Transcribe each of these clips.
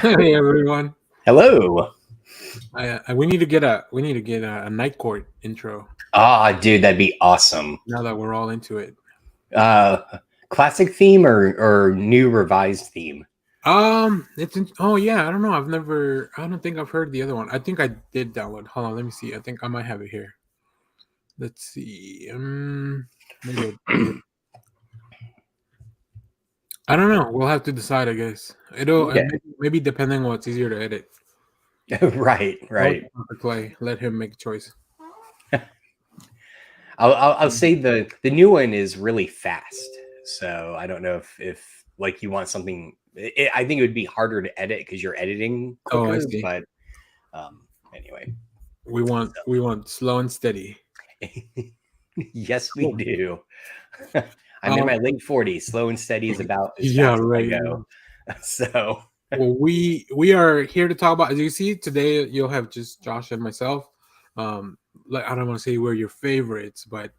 Hey everyone. Hello. We need to get a night court intro Ah, dude, that'd be awesome. now that we're all into it. Uh, Classic theme or new revised theme? Oh yeah, I don't know. I don't think I've heard the other one. I think I did download. Hold on, let me see. I think I might have it here. Let's see. Maybe I did. I don't know. We'll have to decide. I guess it'll Okay. maybe depending on what's easier to edit. Right, I'll right. play. Let him make a choice. I'll say the new one is really fast. So I don't know if like you want something. I think it would be harder to edit because you're editing Oh, I quicker. see. But anyway, We want slow and steady. yes, we Cool. do. I'm in Um, my late 40s. Slow and steady is about as yeah, fast as I right. go. So Well, we are here to talk about. As you see today, you'll have just Josh and myself. Like I don't want to say we're your favorites, but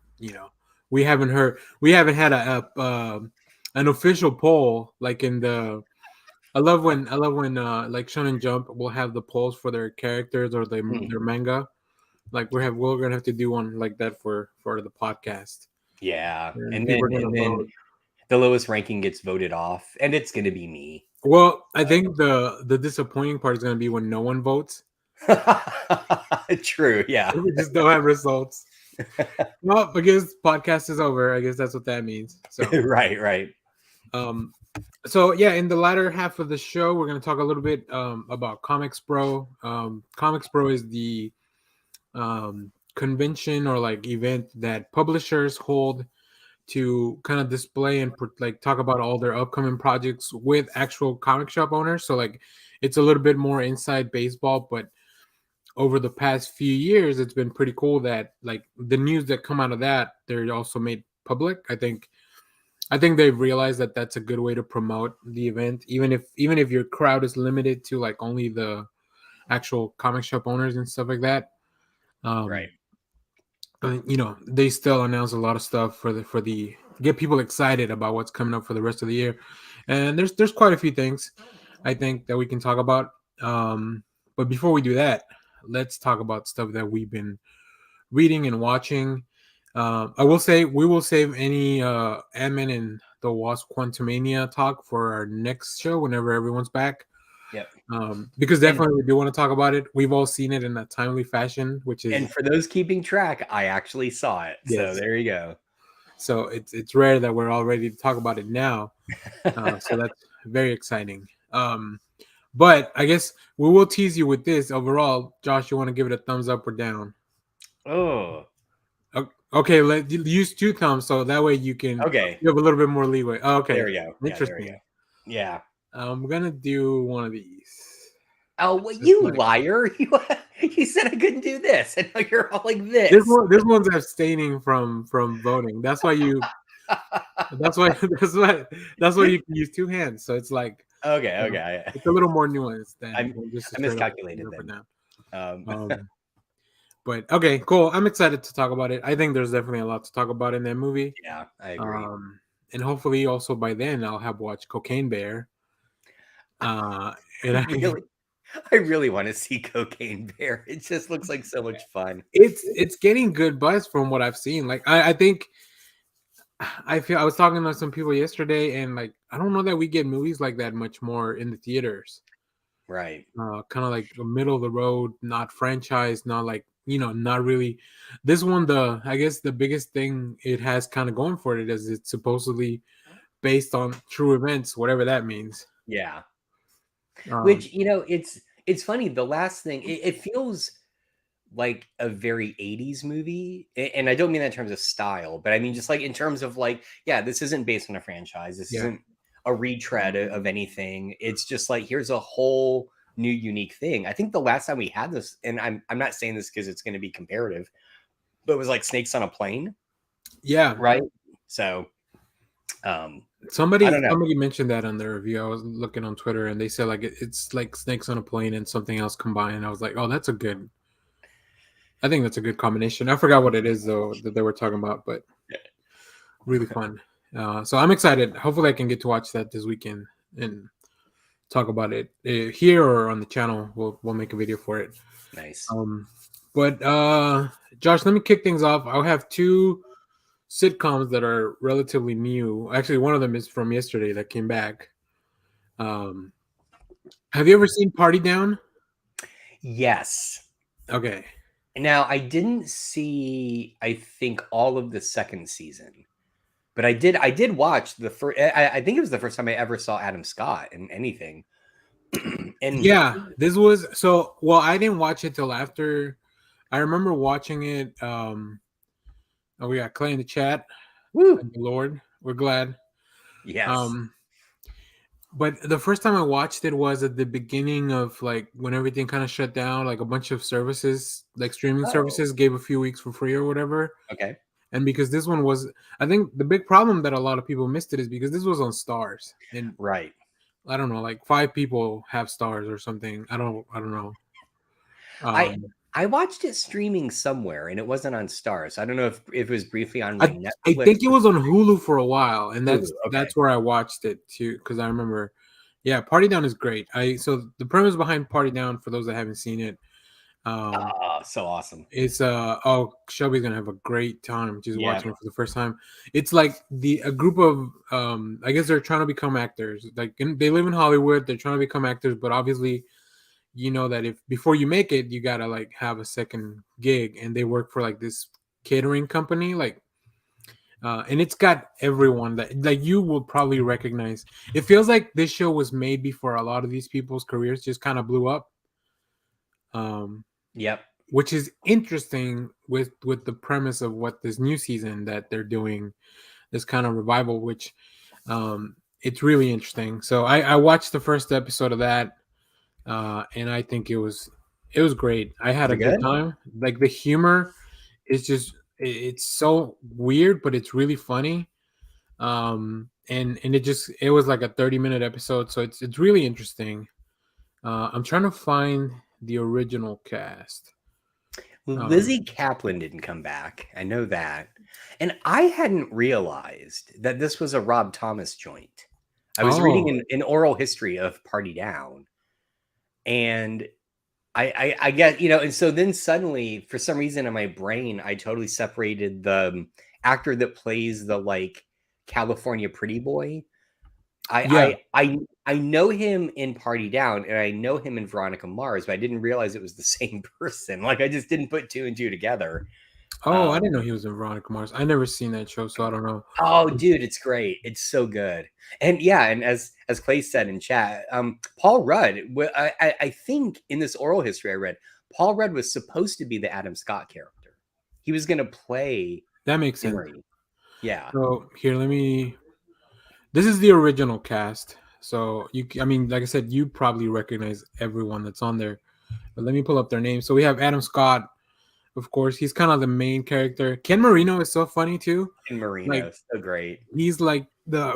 we haven't had an official poll like in the. I love when like Shonen Jump will have the polls for their characters or their manga. Like we're gonna have to do one like that for the podcast, yeah, and and people are then gonna and then vote. the lowest ranking gets voted off, and it's gonna be me. Well, I think the disappointing part is gonna be when no one votes. True, yeah. We just don't have results. Well, because podcast is over, I guess that's what that means. So, Right, right. um, so yeah, in the latter half of the show, we're gonna talk a little bit about Comics Bro. Comics Bro is the convention or like event that publishers hold to kind of display and like talk about all their upcoming projects with actual comic shop owners. So like, it's a little bit more inside baseball, but over the past few years, it's been pretty cool that like the news that come out of that, they're also made public. I think they've realized that that's a good way to promote the event, even if your crowd is limited to like only the actual comic shop owners and stuff like that. Right. Um, they still announce a lot of stuff for the get people excited about what's coming up for the rest of the year, and there's quite a few things I think that we can talk about. But before we do that, let's talk about stuff that we've been reading and watching. I will say we will save any Ant-Man and the Wasp Quantumania talk for our next show whenever everyone's back. Yep. Because And definitely we do want to talk about it. We've all seen it in a timely fashion, which is and for those keeping track, I actually saw it. So yes. there you go. So it's rare that we're all ready to talk about it now. So that's very exciting. But I guess we will tease you with this overall. Josh, you want to give it a thumbs up or down? Oh, Okay, let use two thumbs so that way okay. you have a little bit more leeway. There Okay, we go. Yeah, there we go. interesting. Yeah. I'm gonna do one of these. Oh, well, Just you like liar. You said I couldn't do this, and now you're all like this this. one. This one's abstaining from voting. That's why you. That's why. That's why you can use two hands. So it's like Okay, you know, okay. it's a little more nuanced than I'm just a I straight up miscalculated up or then. down. Um, But okay, cool. I'm excited to talk about it. I think there's definitely a lot to talk about in that movie. yeah, I agree. Um, and hopefully also by then I'll have watched Cocaine Bear. Uh, and Really, I really want to see Cocaine Bear. It just looks like so much fun. it's getting good buzz from what I've seen. Like I think I feel I was talking to some people yesterday, and like I don't know that we get movies like that much more in the theaters. Right. Kind of like a middle of the road, not franchise, not like not really. This one, the I guess the biggest thing it has kind of going for it is it's supposedly based on true events, whatever that means. Yeah. Um, Which, it's funny. The last thing, it feels like a very 80s movie. And I don't mean that in terms of style, but I mean just like in terms of like, yeah, this isn't based on a franchise. This yeah, isn't a retread of anything. It's just like here's a whole new unique thing. I think the last time we had this, and I'm not saying this because it's going to be comparative, but it was like Snakes on a Plane, yeah. right? So um I Somebody don't know. somebody mentioned that on their review. I was looking on Twitter, and they said like it's like Snakes on a Plane and something else combined. I was like, oh, that's a good. I think that's a good combination. I forgot what it is though that they were talking about, but really fun. So I'm excited. Hopefully, I can get to watch that this weekend and talk about it here or on the channel. We'll make a video for it. Nice. Um, but Josh, let me kick things off. I'll have two sitcoms that are relatively new. Actually, one of them is from yesterday that came back. Um, have you ever seen Party Down? Yes. Okay. Now, I didn't see, I think, all of the second season, but I did watch the first. I think it was the first time I ever saw Adam Scott in anything. And Yeah, this was so well, I didn't watch it till after. I remember watching it. Oh, we got Clay in the chat. woo, Thank the Lord. We're glad. yes. Um, but the first time I watched it was at the beginning of like when everything kind of shut down, like a bunch of services, like streaming Oh, services, gave a few weeks for free or whatever. okay. And because this one was, I think the big problem that a lot of people missed it is because this was on Stars, and Right. I don't know, like 5 people have Stars or something. I don't know. I Um, I watched it streaming somewhere and it wasn't on Stars. I don't know if it was briefly on I like I Netflix think it or was on Hulu for a while, and Hulu. Okay. that's where I watched it too because I remember. Yeah, Party Down is great. I so the premise behind Party Down for those that haven't seen it, um, Ah, so awesome. is oh Shelby's gonna have a great time just Yeah. watching it for the first time. It's like a group of I guess they're trying to become actors. Like they live in Hollywood, they're trying to become actors, but obviously you know that if before you make it, you gotta like have a second gig, and they work for like this catering company, like and it's got everyone that like you will probably recognize. It feels like this show was made before a lot of these people's careers just kind of blew up, um, Yep. which is interesting with the premise of what this new season that they're doing, this kind of revival, which it's really interesting. So I watched the first episode of that, and I think it was great. I had Was a it good good? time. Like the humor is just it's so weird, but it's really funny. And it was like a 30-minute episode, so it's really interesting. I'm trying to find the original cast. Well, um Lizzie Kaplan didn't come back. I know that. And I hadn't realized that this was a Rob Thomas joint. I was reading oh an oral history of Party Down, and I get, and so then suddenly, for some reason in my brain, I totally separated the actor that plays the like California pretty boy. yeah. I know him in Party Down, and I know him in Veronica Mars, but I didn't realize it was the same person. Like I just didn't put two and two together. Oh, I didn't know Um, he was in Veronica Mars. I never seen that show, so I don't know. oh, dude, it's great. It's so good. And yeah, and as Clay said in chat, Paul Rudd. I think in this oral history I read, Paul Rudd was supposed to be the Adam Scott character. He was going to play That makes sense. Henry. Yeah. So here, let me. This is the original cast. So I mean, like I said, you probably recognize everyone that's on there. But let me pull up their names. So we have Adam Scott, of course. He's kind of the main character. Ken Marino is so funny too. And Like Marino, so great. he's like the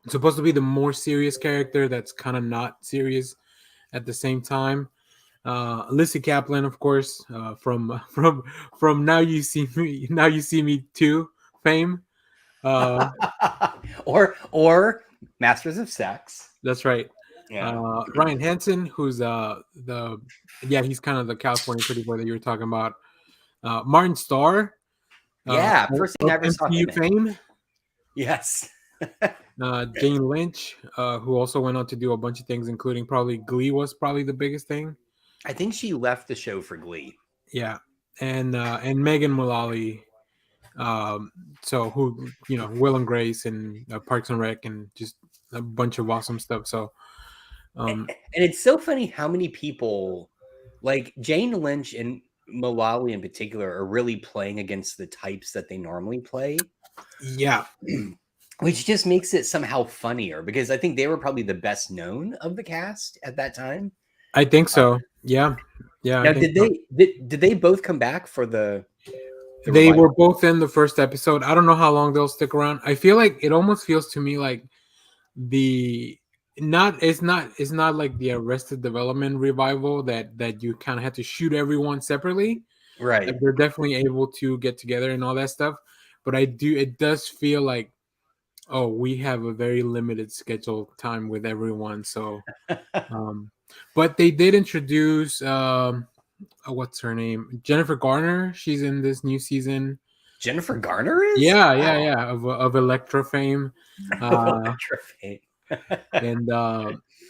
supposed to be the more serious character that's kind of not serious at the same time. Lizzie Kaplan, of course, from Now You See Me Too fame. Uh, or Masters of Sex. that's right. Yeah. Ryan Hansen, who's the yeah, he's kind of the California pretty boy that you were talking about. Martin Starr, Yeah, of first thing I ever saw MCU him in. fame. Yes. Jane Lynch, who also went on to do a bunch of things, including probably Glee was probably the biggest thing. I think she left the show for Glee. Yeah, and Megan Mullally, um, so who Will and Grace and Parks and Rec and just a bunch of awesome stuff. So And it's so funny how many people, like Jane Lynch and Mullally in particular, are really playing against the types that they normally play, yeah, which just makes it somehow funnier because I think they were probably the best known of the cast at that time. I think so. Yeah, I Now, think did so. they both come back for the They were revival? both in the first episode. I don't know how long they'll stick around. I feel like it almost feels to me like the it's not like the Arrested Development revival that you kind of had to shoot everyone separately. Like Right. they're definitely able to get together and all that stuff. But it does feel like Oh, we have a very limited schedule time with everyone, so um but they did introduce what's her name? Jennifer Garner. She's in this new season. Jennifer Garner is? Yeah, yeah, Wow. yeah, of Electra fame. Uh Electra fame.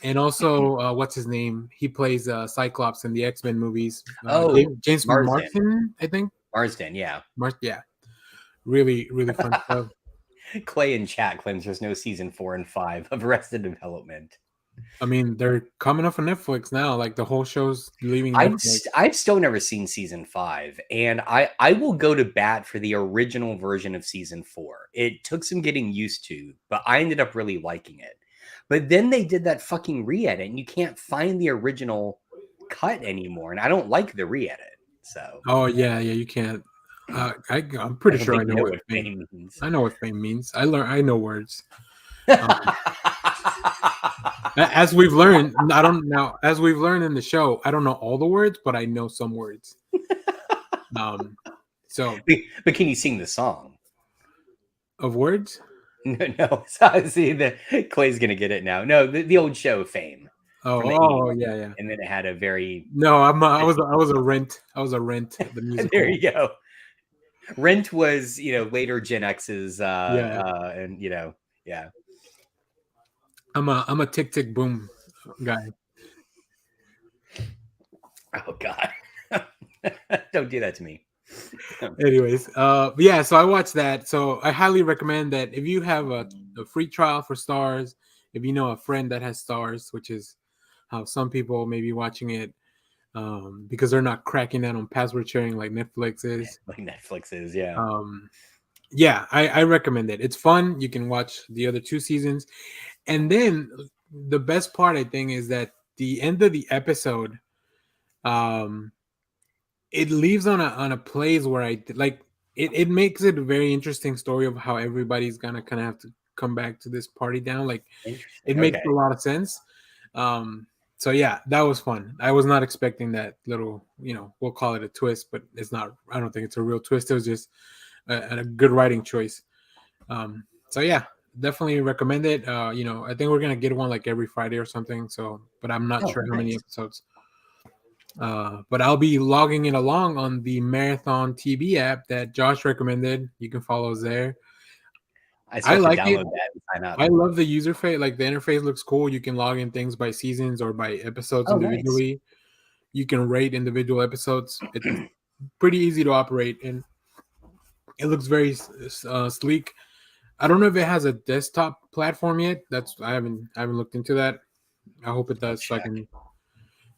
and also what's his name? He plays Cyclops in the X-Men movies. Oh, James Marsden. Marsden, I think. Marsden, yeah. Yeah. Really, really fun stuff. Clay in chat claims there's no season 4 and 5 of Arrested Development. I mean, they're coming off of Netflix now. Like the whole show's leaving Netflix. I've still never seen season 5, and I will go to bat for the original version of season 4. It took some getting used to, but I ended up really liking it. But then they did that fucking re-edit, and you can't find the original cut anymore, and I don't like the re-edit. So Oh yeah, yeah. You can't. I'm I pretty don't sure I think you know know what what fame. fame means. I know what fame means. I know words. Um, as we've learned, I don't now. As we've learned in the show, I don't know all the words, but I know some words. Um, so But can you sing the song? of words. No, no. So, see, the Clay's gonna get it now. No, the old show Fame from the Oh, 80s. yeah, yeah. And then it had a very No, I was a rent. I was a rent. The there musical. you go. Rent was, later Gen X's Yeah, and yeah. I'm a tick tick boom guy. Oh God. Don't do that to me. Anyways, but yeah, so I watched that. So I highly recommend that if you have a free trial for Stars, if you know a friend that has Stars, which is how some people may be watching it, because they're not cracking down on password sharing like Netflix is. Like Netflix is, yeah. Um, yeah, I recommend it. It's fun. You can watch the other two seasons, and then the best part I think is that the end of the episode, um, it leaves on a place where I like it makes it a very interesting story of how everybody's gonna kind of have to come back to this party down. Like it Interesting. makes Okay. a lot of sense. Um, so yeah, that was fun. I was not expecting that little, we'll call it a twist, but it's not. I don't think it's a real twist. It was just a good writing choice. So yeah, definitely recommend it. I think we're gonna get one like every Friday or something. So, but I'm not Oh, sure how many nice. episodes. But I'll be logging it along on the Marathon TV app that Josh recommended. You can follow us there. I still I have to like it. download that and sign up. I love the user face. Like the interface looks cool. You can log in things by seasons or by episodes Oh, nice. individually. You can rate individual episodes. It's pretty easy to operate, and it looks very sleek. I don't know if it has a desktop platform yet. I haven't looked into that. I hope it I'll does, so I check. can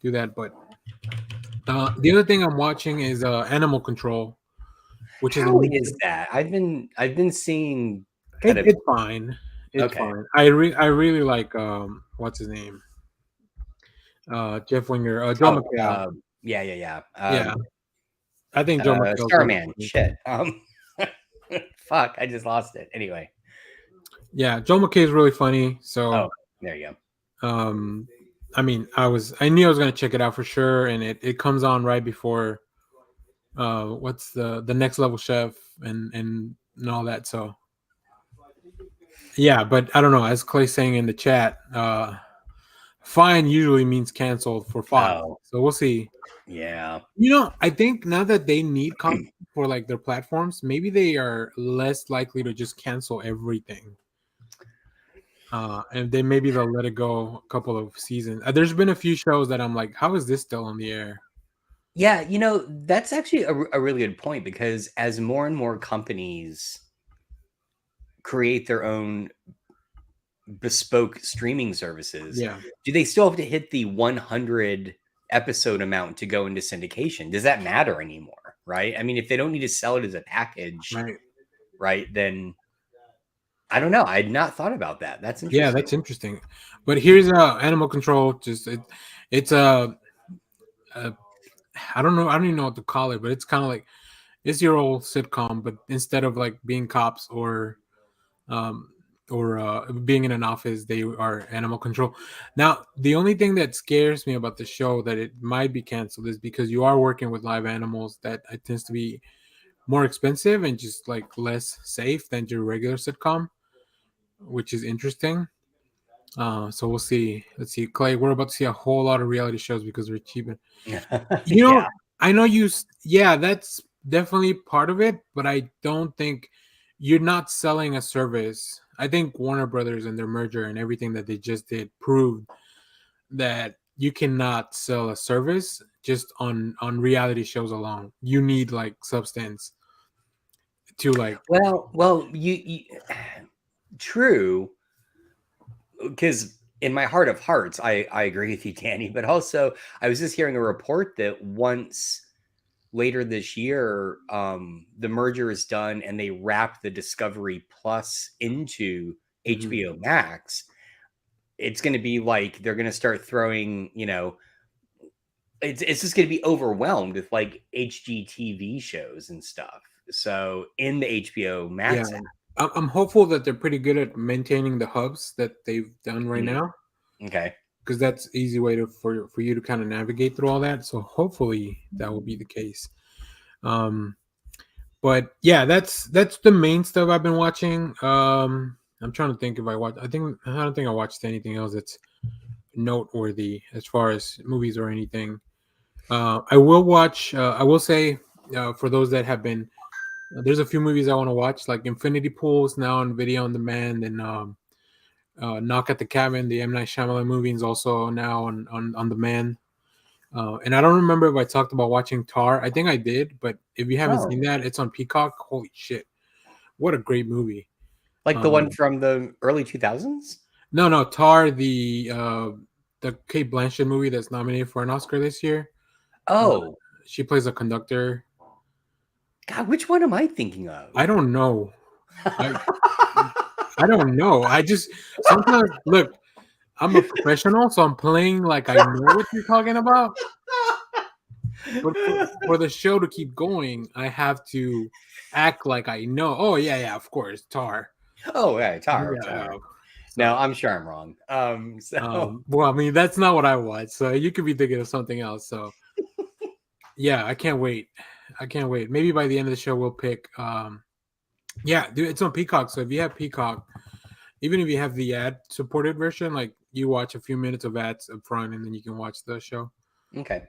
do that. But the other thing I'm watching is Animal Control, which is a How new. is that? I've been seeing kind of It's fine. It's okay. fine. I really like what's his name? Jeff Winger, Joe Oh, McHale. yeah, yeah, yeah. Yeah, I think Joe McHale's really Starman. funny. Shit. Fuck, I just lost it. Anyway. Yeah, Joe McKay is really funny. Oh, So there you um I mean I knew I was gonna check it out for sure, and it comes on right before what's the next level chef and all that. So yeah, but I don't know, as Clay's saying in the chat, fine usually means canceled for go. Fox. Oh, So we'll see. yeah. I think now that they need content for like their platforms, maybe they are less likely to just cancel everything. And then maybe they'll let it go a couple of seasons. There's been a few shows that I'm like, how is this still on the air? Yeah, that's actually a really good point because as more and more companies create their own bespoke streaming services, Yeah, do they still have to hit the 100 episode amount to go into syndication? Does that matter anymore? Right? I mean, if they don't need to sell it as a package, right. right, then I don't know. I had not thought about that. That's Yeah, interesting. that's interesting. But here's Animal Control. It's a I don't know. I don't even know what to call it, but it's kind of like it's your old sitcom, but instead of like being cops um or being in an office, they are animal control. Now, the only thing that scares me about the show that it might be canceled is because you are working with live animals that it tends to be more expensive and just like less safe than your regular sitcom. which is interesting. So we'll see. Let's see, Clay. We're about to see a whole lot of reality shows because we're cheap. You know, Yeah. I know yeah, that's definitely part of it, but I don't think you're not selling a service. I think Warner Brothers and their merger and everything that they just did proved that you cannot sell a service just on reality shows alone. You need like substance to like. Well, you true, because in my heart of hearts, I agree with you, Danny. But also, I was just hearing a report that once later this year, the merger is done and they wrap the Discovery Plus into Mhm. HBO Max. It's going to be like they're going to start throwing, it's just going to be overwhelmed with like HGTV shows and stuff. So in the HBO Yeah, Max app. I'm hopeful that they're pretty good at maintaining the hubs that they've done right Mm, now, okay. because that's easy way to for you to kind of navigate through all that. So hopefully that will be the case. Um, but yeah, that's the main stuff I've been watching. I'm trying to think if I watch. I don't think I watched anything else that's noteworthy as far as movies or anything. I will watch. I will say for those that have been, there's a few movies I want to watch, like Infinity Pools now on video on demand, and Knock at the Cabin, the M Night Shyamalan movie, is also now on demand. And I don't remember if I talked about watching Tar. I think I did, but if you haven't seen Oh, that, it's on Peacock. Holy shit, what a great movie! like the one Um, from the early 2000s? no, no, Tar, the Kate Blanchett movie that's nominated for an Oscar this year. Uh, Oh, she plays a conductor. God, which one am I thinking of? I don't know. I I don't know. I just sometimes look. I'm a professional, so I'm playing like I know what you're talking about. But for the show to keep going, I have to act like I know. Oh yeah, yeah, of course, Tar. Oh, yeah, Tar, Yeah. Tar. No, So, I'm sure I'm wrong. well, I mean, that's not what I watch. So you could be thinking of something else. So yeah, I can't wait. I can't wait. Maybe by the end of the show, we'll pick. Yeah, dude, it's on Peacock. So if you have Peacock, even if you have the ad supported version, like you watch a few minutes of ads up front, and then you can watch the show. okay.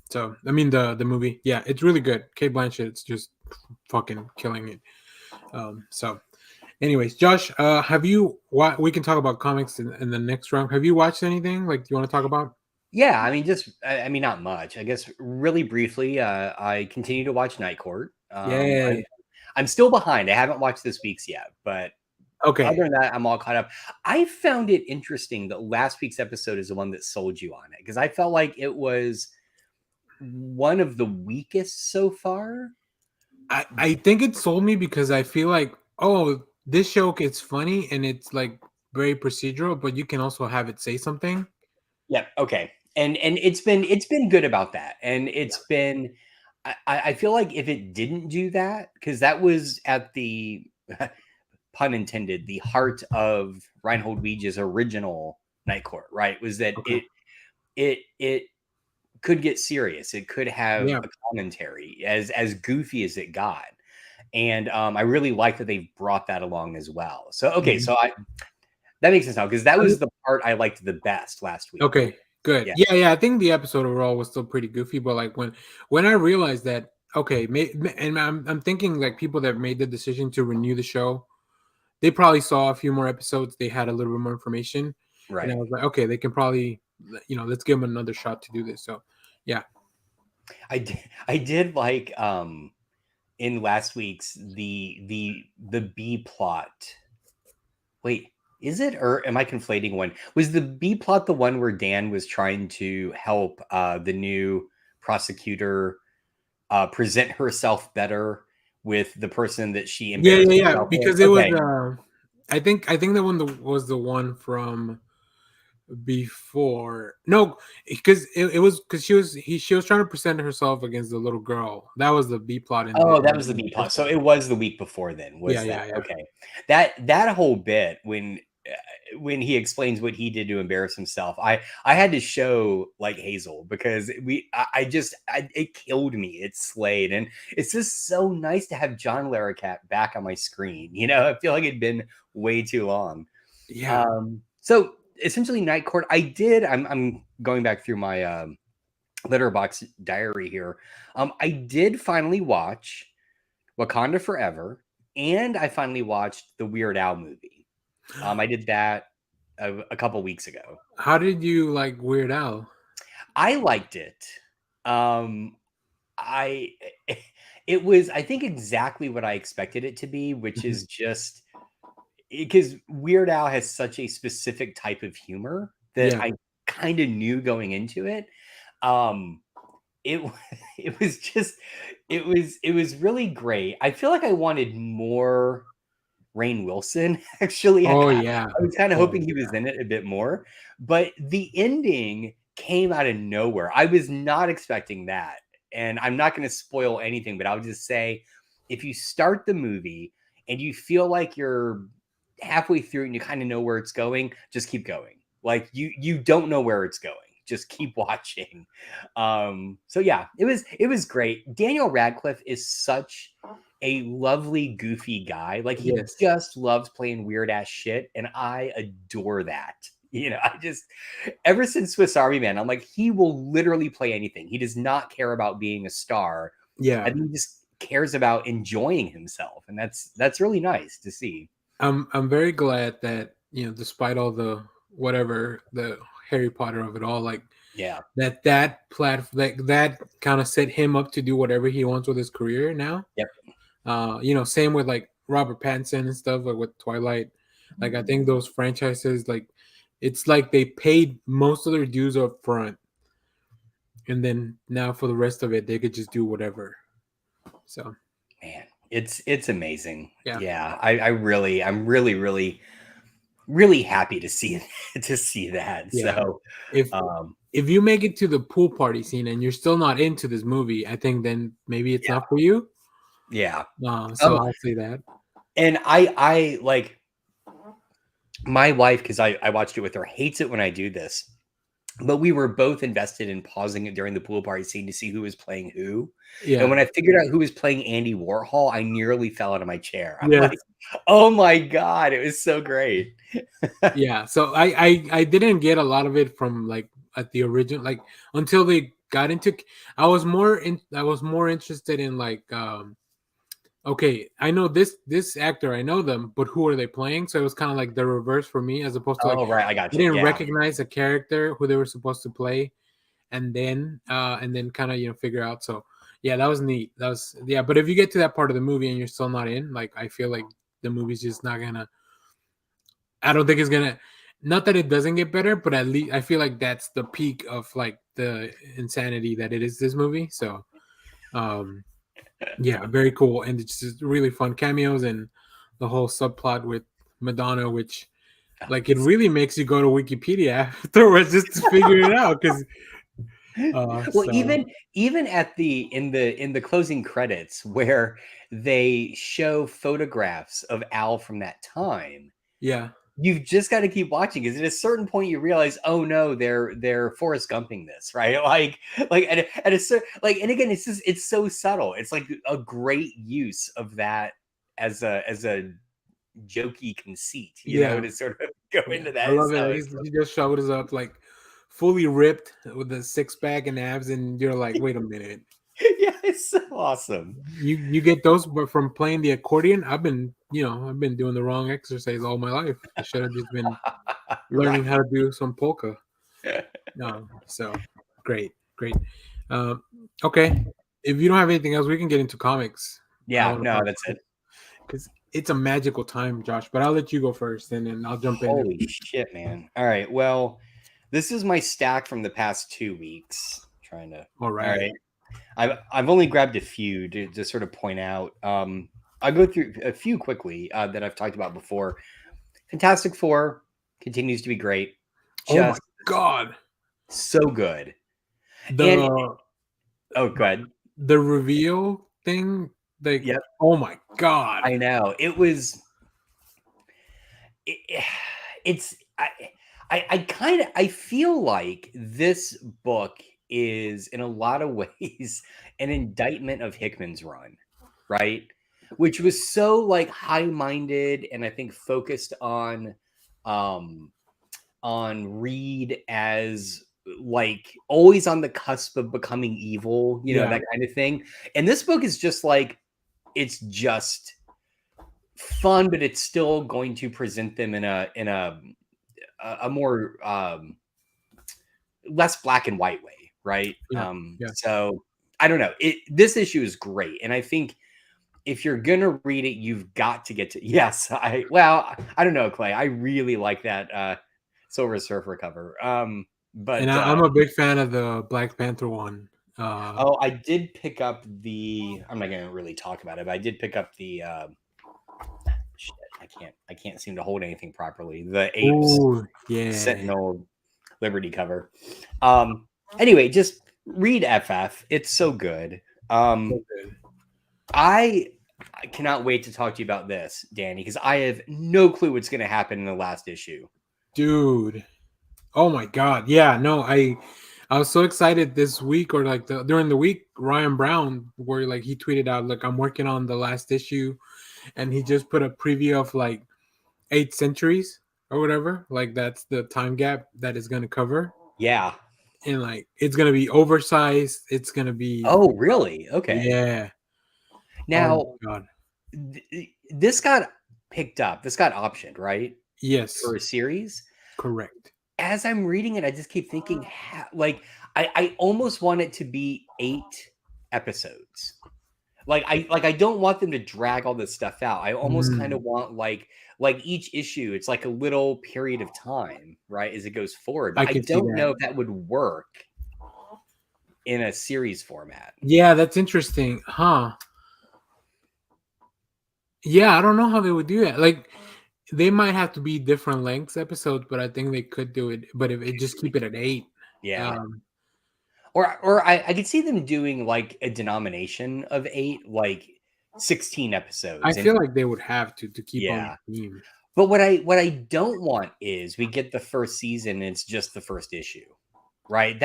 So I mean the movie, yeah, it's really good. Kate Blanchett, it's just fucking killing it. So, anyways, Josh, have you? We can talk about comics in the next round. Have you watched anything like you want to talk about? Yeah, I mean, I mean, not much. I guess really briefly, I continue to watch Night Court. Yay. I'm still behind. I haven't watched this week's yet, but Okay. other than that, I'm all caught up. I found it interesting that last week's episode is the one that sold you on it because I felt like it was one of the weakest so far. I think it sold me because I feel like, oh, this show gets funny and it's like very procedural, but you can also have it say something. Yeah. Okay. And it's been good about that, and it's been. I feel like if it didn't do that, because that was at the pun intended, the heart of Reinhold Weege's original Night Court, right? Was that Okay. it could get serious. It could have Yeah. a commentary as goofy as it got. And I really like that they've brought that along as well. So okay, Mhm. so I that makes sense now because that was the part I liked the best last week. Okay, good. Yeah, Yeah, yeah. I think the episode overall was still pretty goofy, but like when I realized that, okay, and I'm thinking like people that made the decision to renew the show, they probably saw a few more episodes. They had a little bit more information, and I right. was like, okay, they can probably, let's give them another shot to do this. So, yeah. I did like in last week's the B plot. Wait, is it or am I conflating one? Was the B plot the one where Dan was trying to help the new prosecutor present herself better with the person that she Yeah, embarrassed yeah, yeah. herself with? Because it was, Okay. I think that one was the one from before. No, because it was because she was trying to present herself against the little girl. That was the B plot in Oh, that was the in the B plot. first So one. it was the week before then, Yeah, was that? yeah, yeah. Okay. That whole bit when when he explains what he did to embarrass himself, I had to show like Hazel because it killed me. It slayed, and it's just so nice to have John Larroquette back on my screen. I feel like it'd been way too long. Yeah. So essentially, Night Court. I'm going back through my Letterbox diary here. I did finally watch Wakanda Forever, and I finally watched the Weird Al movie. I did that a couple weeks ago. How did you like Weird Al? I liked it. Um, I it was, I think, exactly what I expected it to be, which Mhm. is just because Weird Al has such a specific type of humor that Yeah. I kind of knew going into it. Um, it it was just it was really great. I feel like I wanted more Rainn Wilson. Actually, Oh yeah. I was kind of Oh hoping he was in it a bit more, but the ending came out of nowhere. I was not expecting that, and I'm not going to spoil anything, but I'll just say, if you start the movie and you feel like you're halfway through and you kind of know where it's going, just keep going. Like you don't know where it's going. Just keep watching. So yeah, it was great. Daniel Radcliffe is such a lovely, goofy guy. Like he yes. just loves playing weird ass shit, and I adore that. I just ever since Swiss Army Man, I'm like, he will literally play anything. He does not care about being a star. I Yeah. think he just cares about enjoying himself, and that's really nice to see. I'm very glad that, despite all the whatever, the Harry Potter of it all, like Yeah. that kind of set him up to do whatever he wants with his career now. Yep. Same with like Robert Pattinson and stuff, like with Twilight. Like I think those franchises, like it's like they paid most of their dues up front, and then now for the rest of it, they could just do whatever. So Man, it's amazing. yeah, Yeah, I'm really, really happy to see to see that. yeah. So, If um, if you make it to the pool party scene and you're still not into this movie, I think then maybe it's yeah, not for you. yeah. So I'll say that. And I like my wife, because I watched it with her, hates it when I do this. But we were both invested in pausing it during the pool party scene to see who was playing who. And Yeah. when I figured out who was playing Andy Warhol, I nearly fell out of my chair. I'm Yes. like, oh my God, it was so great. Yeah. So I didn't get a lot of it from like at the original, like until they got into. I was more interested in like okay, I know this actor, I know them, but who are they playing? So it was kind of like the reverse for me, as opposed to like Oh, right. I got I you. didn't Yeah. recognize a character who they were supposed to play, and then kind of figure out. So yeah, that was neat. That was yeah. But if you get to that part of the movie and you're still not in, like I feel like the movie's just not gonna. I don't think it's gonna. Not that it doesn't get better, but at least I feel like that's the peak of like the insanity that it is this movie. So um yeah, very cool, and it's just really fun cameos and the whole subplot with Madonna, which like it really makes you go to Wikipedia afterwards just to figure it out. Because Well, so even at the in the closing credits where they show photographs of Al from that time, yeah, you've just got to keep watching because at a certain point you realize, oh no, they're Forrest Gumping this, right? Like at a certain, like, and again, it's so subtle. It's like a great use of that as a jokey conceit, yeah, to sort of go yeah, into I that. love it. So Like, he just showed us up like fully ripped with the six pack and abs, and you're like, wait a minute, yeah, it's so awesome. you get those, but from playing the accordion. I've been doing the wrong exercise all my life. I should have just been learning how Right. to do some polka. No, so great, great. Um, okay, if you don't have anything else, we can get into comics. I Yeah, want to no, talk that's it. because it's a magical time, Josh. But I'll let you go first, and then I'll jump in. Holy shit, man. All right. Well, this is my stack from the past 2 weeks. Trying to. All All right. right. I've only grabbed a few to sort of point out. I'll go through a few quickly that I've talked about before. Fantastic Four continues to be great. Oh my Just God, so good. And the oh, good. the reveal thing, like, Yep. oh my God, I know. It was. It, it's I kind of I feel like this book is in a lot of ways an indictment of Hickman's run, right? Which was so like high-minded and I think focused um on Reed as like always on the cusp of becoming evil, you know, Yeah, that kind of thing. And this book is just like it's just fun, but it's still going to present them in a more less black and white way, right? yeah, yeah. So I don't know. This issue is great, and I think if you're gonna read it, you've got to get to. Yes, I don't know, Clay. I really like that Silver Surfer cover. And But I'm a big fan of the Black Panther one. oh, I did pick up the. I'm not gonna really talk about it, but I did pick up the. Shit, I can't seem to hold anything properly. The apes Oh yeah, Sentinel Liberty cover. Anyway, just read FF. It's so good. so good. I cannot wait to talk to you about this, Danny, because I have no clue what's going to happen in the last issue. Dude. Oh my god. Yeah, no, I was so excited this week or like during the week Ryan Brown where like he tweeted out like I'm working on the last issue and he just put a preview of like 8 centuries or whatever. Like that's the time gap that is going to cover Yeah. and like it's going to be oversized. It's going to be Oh, really? Okay. yeah. Oh Now, my god. this got picked up. This got optioned, right? Yes, For a series. correct. As I'm reading it, I just keep thinking, like, I almost want it to be 8 episodes. I don't want them to drag all this stuff out. I almost kind Mm, of want like each issue, it's like a little period of time, right, as it goes forward. I But I can see don't that. know if that would work in a series format. Yeah, that's interesting. Huh. Yeah, I don't know how they would do that. Like they might have to be different lengths episodes, but I think they could do it. But if it just keep it at 8, Yeah. um, Or I could see them doing like a denomination of 8, like 16 I episodes. And feel like they would have to keep on yeah. the theme. But what I don't want is we get the first season and it's just the first issue. Right?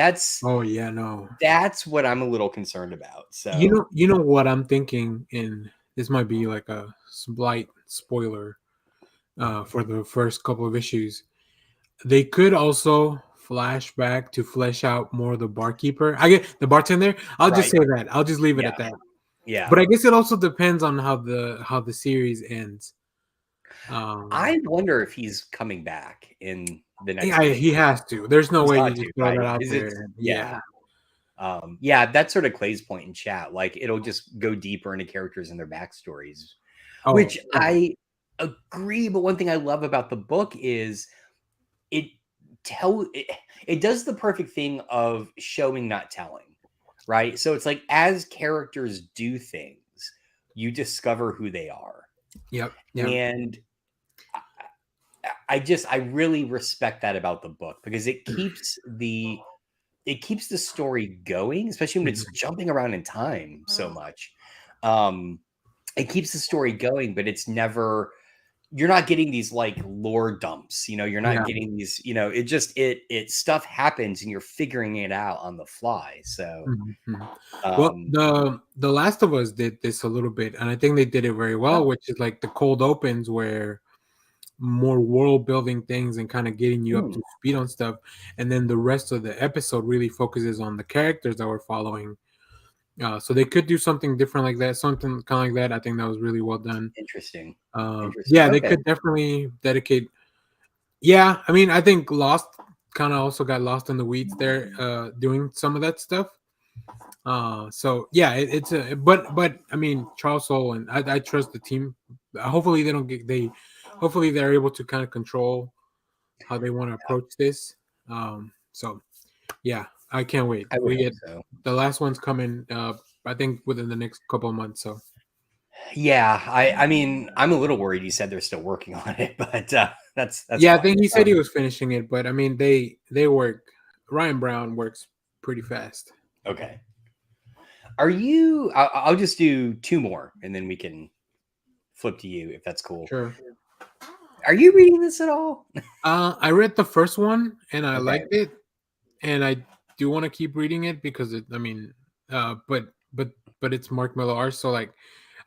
Oh yeah, no. That's what I'm a little concerned about. You So know, you know what I'm thinking, and this might be like a slight spoiler for the first couple of issues. They could also flash back to flesh out more of the barkeeper. I get the bartender. I'll just right. say that. I'll just leave it Yeah. at that. Yeah. But I guess it also depends on how the series ends. I wonder if he's coming back in the next Yeah, issue. he has to. There's no He's way got you to, just throw right? that out Is it? there. Yeah. Yeah. Yeah, that's sort of Clay's point in chat. Like it'll just go deeper into characters and their backstories, Oh, which yeah. I agree. But one thing I love about the book is it it does the perfect thing of showing, not telling, right? So it's like as characters do things, you discover who they are, Yep. Yep. and I really respect that about the book because it keeps the story going, especially when it's Mhm. jumping around in time so much. Um, it keeps the story going, but it's never you're not getting these like lore dumps, you know, you're not Yeah. getting these, you know, it stuff happens and you're figuring it out on the fly. So Mhm, mhm. Well, um the Last of Us did this a little bit, and I think they did it very well, oh, which is like the cold opens where more world building things and kind of getting you up hmm, to speed on stuff, and then the rest of the episode really focuses on the characters that we're following. So they could do something different like that, something kind of like that. I think that was really well done. interesting. Yeah, they Okay. could definitely dedicate. Yeah, I mean, I think Lost kind of also got lost in the weeds there, doing some of that stuff. So yeah, it's a but I mean Charles Soule and I trust the team. Hopefully they don't get they, hopefully they're able to kind of control how they want to approach this. So yeah, I can't wait. I would We hope get so. the last one's coming. I think within the next couple of months. So Yeah, I mean, I'm a little worried you said they're still working on it, but that's yeah, I fine. think he said he was finishing it, but I mean they work. Ryan Brown works pretty fast. Okay. Are you I'll just do two more and then we can flip to you if that's cool. Sure. Are you reading this at all? I read the first one and I Okay. liked it, and I do want to keep reading it because it. I mean, but it's Mark Millar, so like,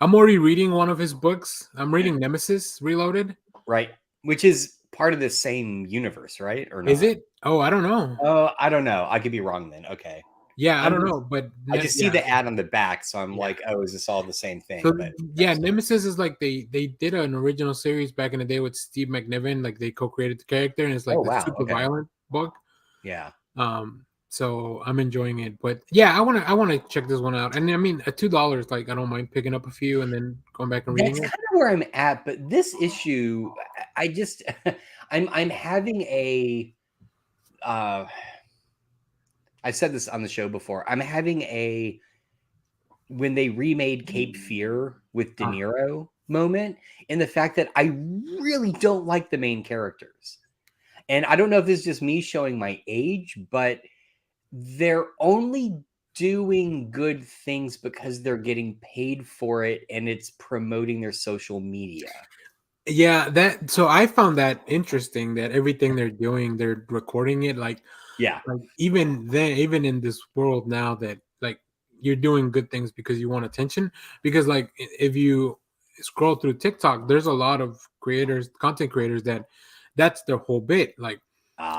I'm already reading one of his books. I'm reading Nemesis Reloaded. Right. Which is part of the same universe, right? Or Is not? it? Oh, I don't know. Oh, I don't know. I could be wrong then. Okay. Yeah, I I'm don't just know, but I just see yeah, the ad on the back, so I'm yeah. like, oh, is this all the same So thing? But who yeah, knows? Nemesis is like they did an original series back in the day with Steve McNiven. Like they co-created the character, and it's Oh like the wow. super Okay. violent book. Yeah. So I'm enjoying it. But yeah, I wanna check this one out. And I mean, at $2, like I don't mind picking up a few and then going back and reading That's it. kind of where I'm at, but this issue, I just I'm having a uh I've said this on the show before. I'm having a when they remade Cape Fear with De Ah, Niro moment in the fact that I really don't like the main characters. And I don't know if this is just me showing my age, but they're only doing good things because they're getting paid for it and it's promoting their social media. yeah, that so I found that interesting that everything they're doing, they're recording it Yeah. like even then, even in this world now that like you're doing good things because you want attention. Because like if you scroll through TikTok, there's a lot of creators, content creators that's their whole bit. Like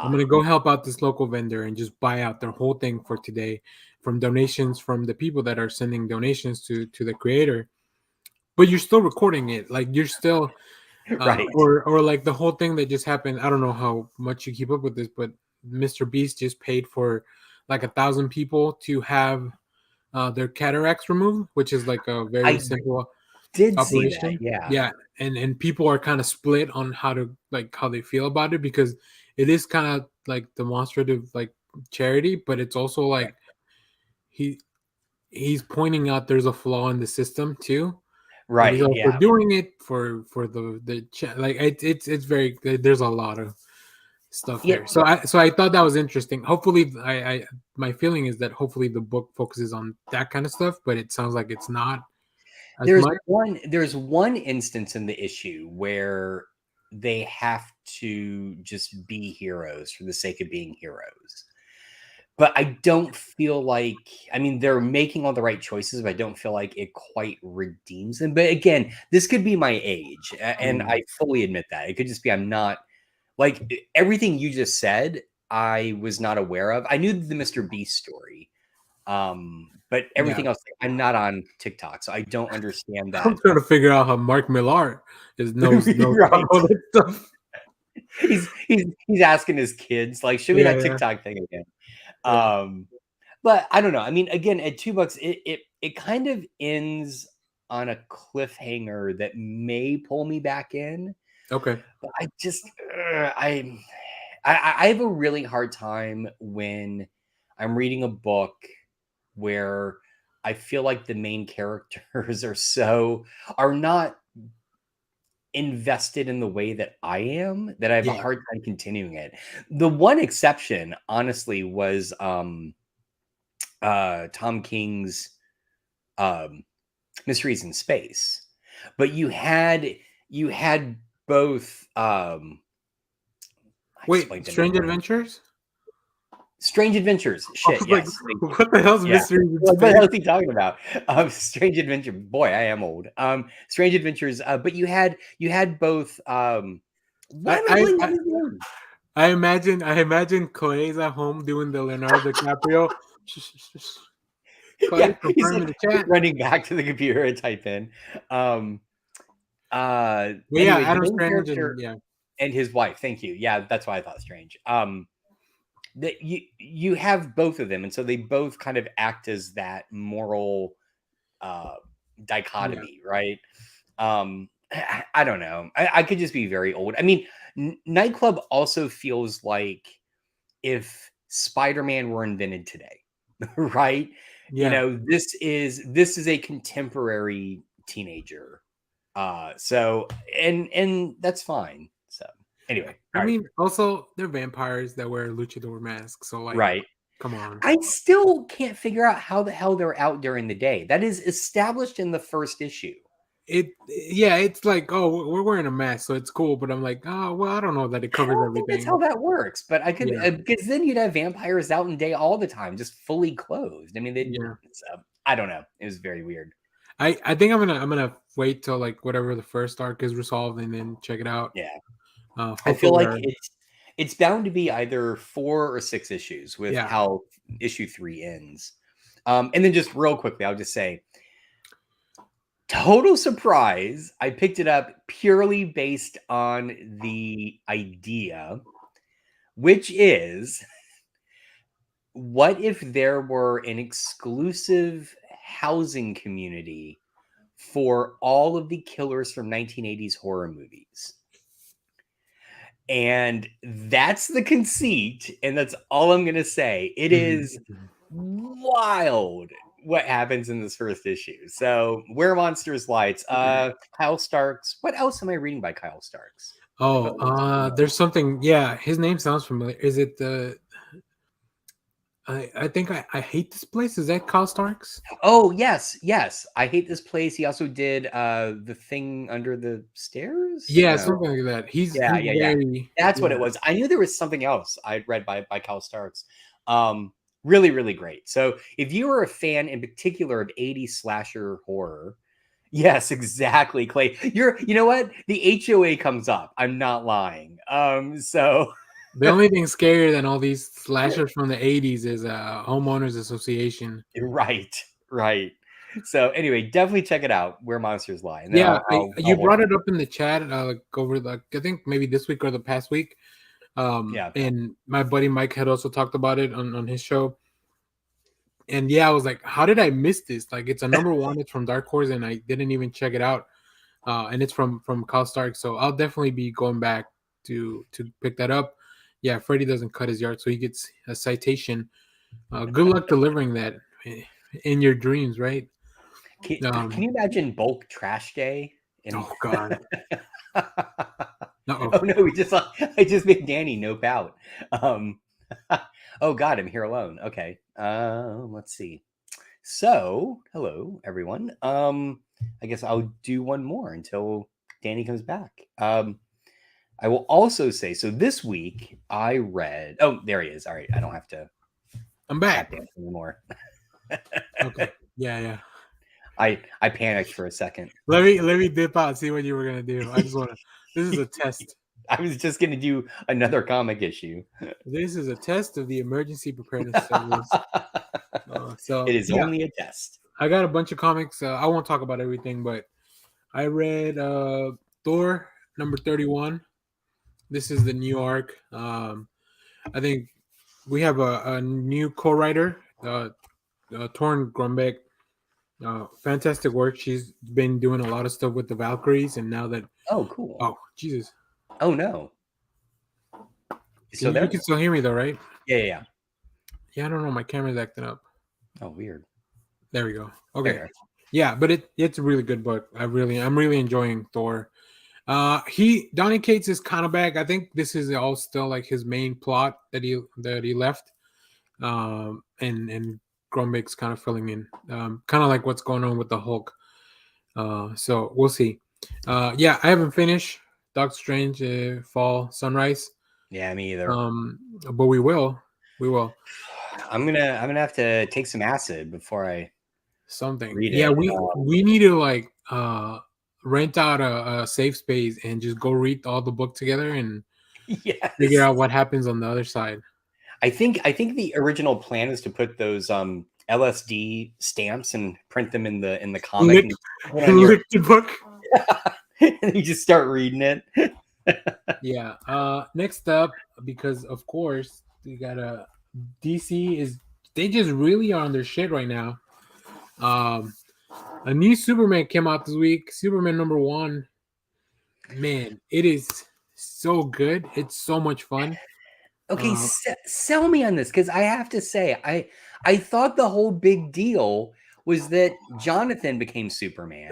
I'm Ah, gonna go help out this local vendor and just buy out their whole thing for today from donations from the people that are sending donations to the creator. But you're still recording it, like you're still right. or like the whole thing that just happened. I don't know how much you keep up with this, but Mr. Beast just paid for like 1,000 people to have their cataracts removed, which is like a very I simple did see that. operation. Yeah. Yeah, and people are kind of split on how to like how they feel about it because it is kind of like demonstrative like charity, but it's also Right. like he he's pointing out there's a flaw in the system too. But he's Right. also Yeah. doing it for like it's very there's a lot of stuff Yeah. there. So I thought that was interesting. Hopefully, I my feeling is that hopefully the book focuses on that kind of stuff, but it sounds like it's not as much. There's one instance in the issue where they have to just be heroes for the sake of being heroes. But I don't feel like I mean they're making all the right choices, but I don't feel like it quite redeems them. But again, this could be my age, and Mm, I fully admit that. It could just be I'm not like everything you just said, I was not aware of. I knew the Mr. Beast story. But yeah, everything else, I'm not on TikTok, so I don't understand I'm that. trying to figure out how Mark Millar is knows about Right. all that stuff. He's asking his kids, like, show me Yeah, that yeah, TikTok thing again. yeah. Um, but I don't know. I mean, again, at $2, it kind of ends on a cliffhanger that may pull me back in. Okay. But I just I have a really hard time when I'm reading a book where I feel like the main characters are not invested in the way that I am, that I have a Yeah. hard time continuing it. The one exception, honestly, was Tom King's um Mysteries in Space. But you had both I just Wait, blanked the Strange name on it. Adventures? Strange Adventures. I Shit, was like, yes. Thank you. what the hell's Yeah. Mystery in What the Space? hell is he talking about? Strange Adventure. Boy, I am old. Strange Adventures. But you had both. Why I am I I blanking on I, his name? I imagine Clay's at home doing the Leonardo DiCaprio. Clay, Yeah, he's confirm in like the chat. running back to the computer to type in. Um. But yeah, Anyway, the Adam main Strange character and yeah, and his wife. Thank you. Yeah, that's why I thought Strange. That you have both of them, and so they both kind of act as that moral uh yeah, dichotomy, right? I don't know. I could just be very old. I mean, Nightclub also feels like if Spider-Man were invented today, right? yeah. This is a contemporary teenager. So and that's fine. So anyway, I all right. mean, also they're vampires that wear luchador masks. So like, Right. come on. I still can't figure out how the hell they're out during the day. That is established in the first issue. it's like, oh, we're wearing a mask, so it's cool. But I'm like, oh well, I don't know that it I covers don't think that's how everything. that works, but I could Yeah, because then you'd have vampires out in day all the time, just fully clothed. I mean, yeah. I don't know. It was very weird. I think I'm gonna wait till like whatever the first arc is resolved and then check it out. Yeah, I feel Hopefully, like it's bound to be either 4 or 6 issues with yeah. how issue 3 ends. And then just real quickly, I'll just say, total surprise. I picked it up purely based on the idea, which is, what if there were an exclusive housing community for all of the killers from 1980s horror movies? And that's the conceit, and that's all I'm going to say. It Mhm. is wild what happens in this first issue. So, Where Monsters Lights, Kyle Starks. What else am I reading by Kyle Starks? I Oh, thought there was something else. there's something. Yeah, his name sounds familiar. Is it the? I think I hate this place. Is that Kyle Starks? Oh, yes, yes. I Hate This Place. He also did The Thing Under the Stairs? Yeah, No. something like that. Yeah, He's yeah, yeah. very That's what yeah. it was. I knew there was something else I'd read by Kyle Starks. Really, really great. So if you are a fan in particular of 80s slasher horror, yes, exactly, Clay. You know what? The HOA comes up. I'm not lying. So The only thing scarier than all these slashers from the '80s is homeowners association. right, right. So anyway, definitely check it out, Where Monsters Lie, and then Yeah, I'll you hold brought on. it up in the chat like over like I think maybe this week or the past week. Yeah. And my buddy Mike had also talked about it on his show. And yeah, I was like, how did I miss this? Like, it's a number one. It's from Dark Horse, and I didn't even check it out. And it's from Kyle Stark, so I'll definitely be going back to pick that up. Yeah, Freddy doesn't cut his yard, so he gets a citation. Good luck delivering that in your dreams, right? Can you imagine bulk trash day? And Oh God. oh Uh-oh. no, I just made Danny nope out. Um, oh God, I'm here alone. Okay, let's see. So, hello everyone. I guess I'll do one more until Danny comes back. I will also say, so this week I read. Oh, there he is. All right, I don't have to I'm tap back. dance anymore. Okay. Yeah, yeah. I panicked for a second. Let me dip out and see what you were gonna do. I just wanna this is a test. I was just going to do another comic issue. This is a test of the emergency preparedness service. It So is yeah, only a test. I got a bunch of comics. I won't talk about everything, but I read Thor number 31. This is the new arc. I think we have a new co-writer, Torn Grumbeck. Fantastic work. She's been doing a lot of stuff with the Valkyries, and now that Oh, cool. oh Jesus, Oh no. So you there? can still hear me though, right? Yeah, yeah, yeah. Yeah, I don't know. My camera's acting up. Oh, weird. There we go. There Okay. you are. Yeah, but it's a really good book. I'm really enjoying Thor. Donny Cates is kind of back. I think this is all still like his main plot that he left. And Grombeck's kind of filling in. Kind of like what's going on with the Hulk. So we'll see. Yeah, I haven't finished Doctor Strange Fall Sunrise. Yeah, me either. But we will. We will. I'm gonna have to take some acid before I Something. read Yeah, it. we need to like rent out a safe space and just go read all the book together and figure Yes. out what happens on the other side. I think the original plan is to put those LSD stamps and print them in the comic Lick, and put on your lick the book. and you just start reading it. Yeah. Next up, because of course we got a DC is they just really are on their shit right now. A new Superman came out this week. Superman number 1. Man, it is so good. It's so much fun. Okay, sell me on this because I have to say, I thought the whole big deal was that Jonathan became Superman,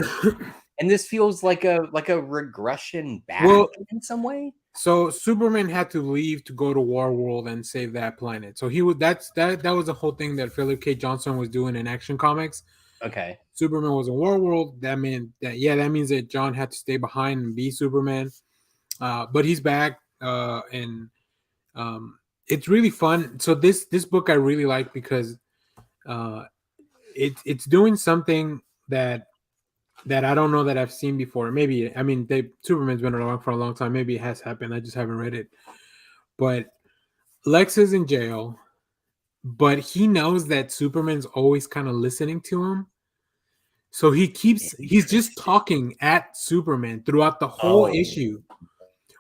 and this feels like a regression back Well, in some way. so Superman had to leave to go to War World and save that planet. So he would that was the whole thing that Philip K. Johnson was doing in Action Comics. Okay. Superman was in Warworld. That meant that that means that John had to stay behind and be Superman. But he's back, and um, it's really fun. So this book I really like because uh, it's doing something that I don't know that I've seen before. Maybe I mean Superman's been around for a long time. Maybe it has happened. I just haven't read it. But Lex is in jail, but he knows that Superman's always kind of listening to him. So he's just Interesting. talking at Superman throughout the whole Oh, issue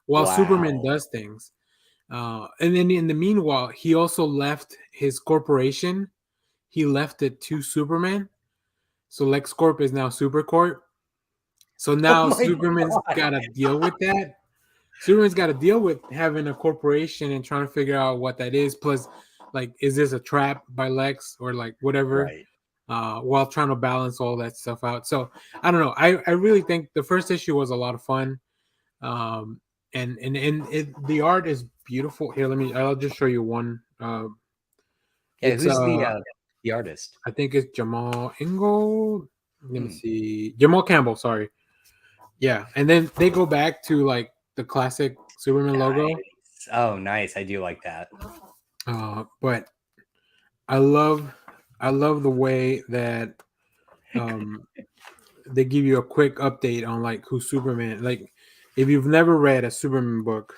while Superman wow. does things. And then in the meanwhile, he also left his corporation. He left it to Superman. So LexCorp is now Supercorp. So Oh now my Superman's God. got to deal with that. Superman's got to deal with having a corporation and trying to figure out what that is. Plus, like, is this a trap by Lex or like whatever? Right. While trying to balance all that stuff out. So I don't know. I really think the first issue was a lot of fun. The art is beautiful. Here, I'll just show you one. Yeah, It's who's the artist? I think it's Jamal Ingold. Let me Hmm. see. Jamal Campbell, sorry. Yeah. And then they go back to like the classic Superman logo. Nice. Oh, nice. I do like that. But I love I love the way that um they give you a quick update on like who Superman, like if you've never read a Superman book,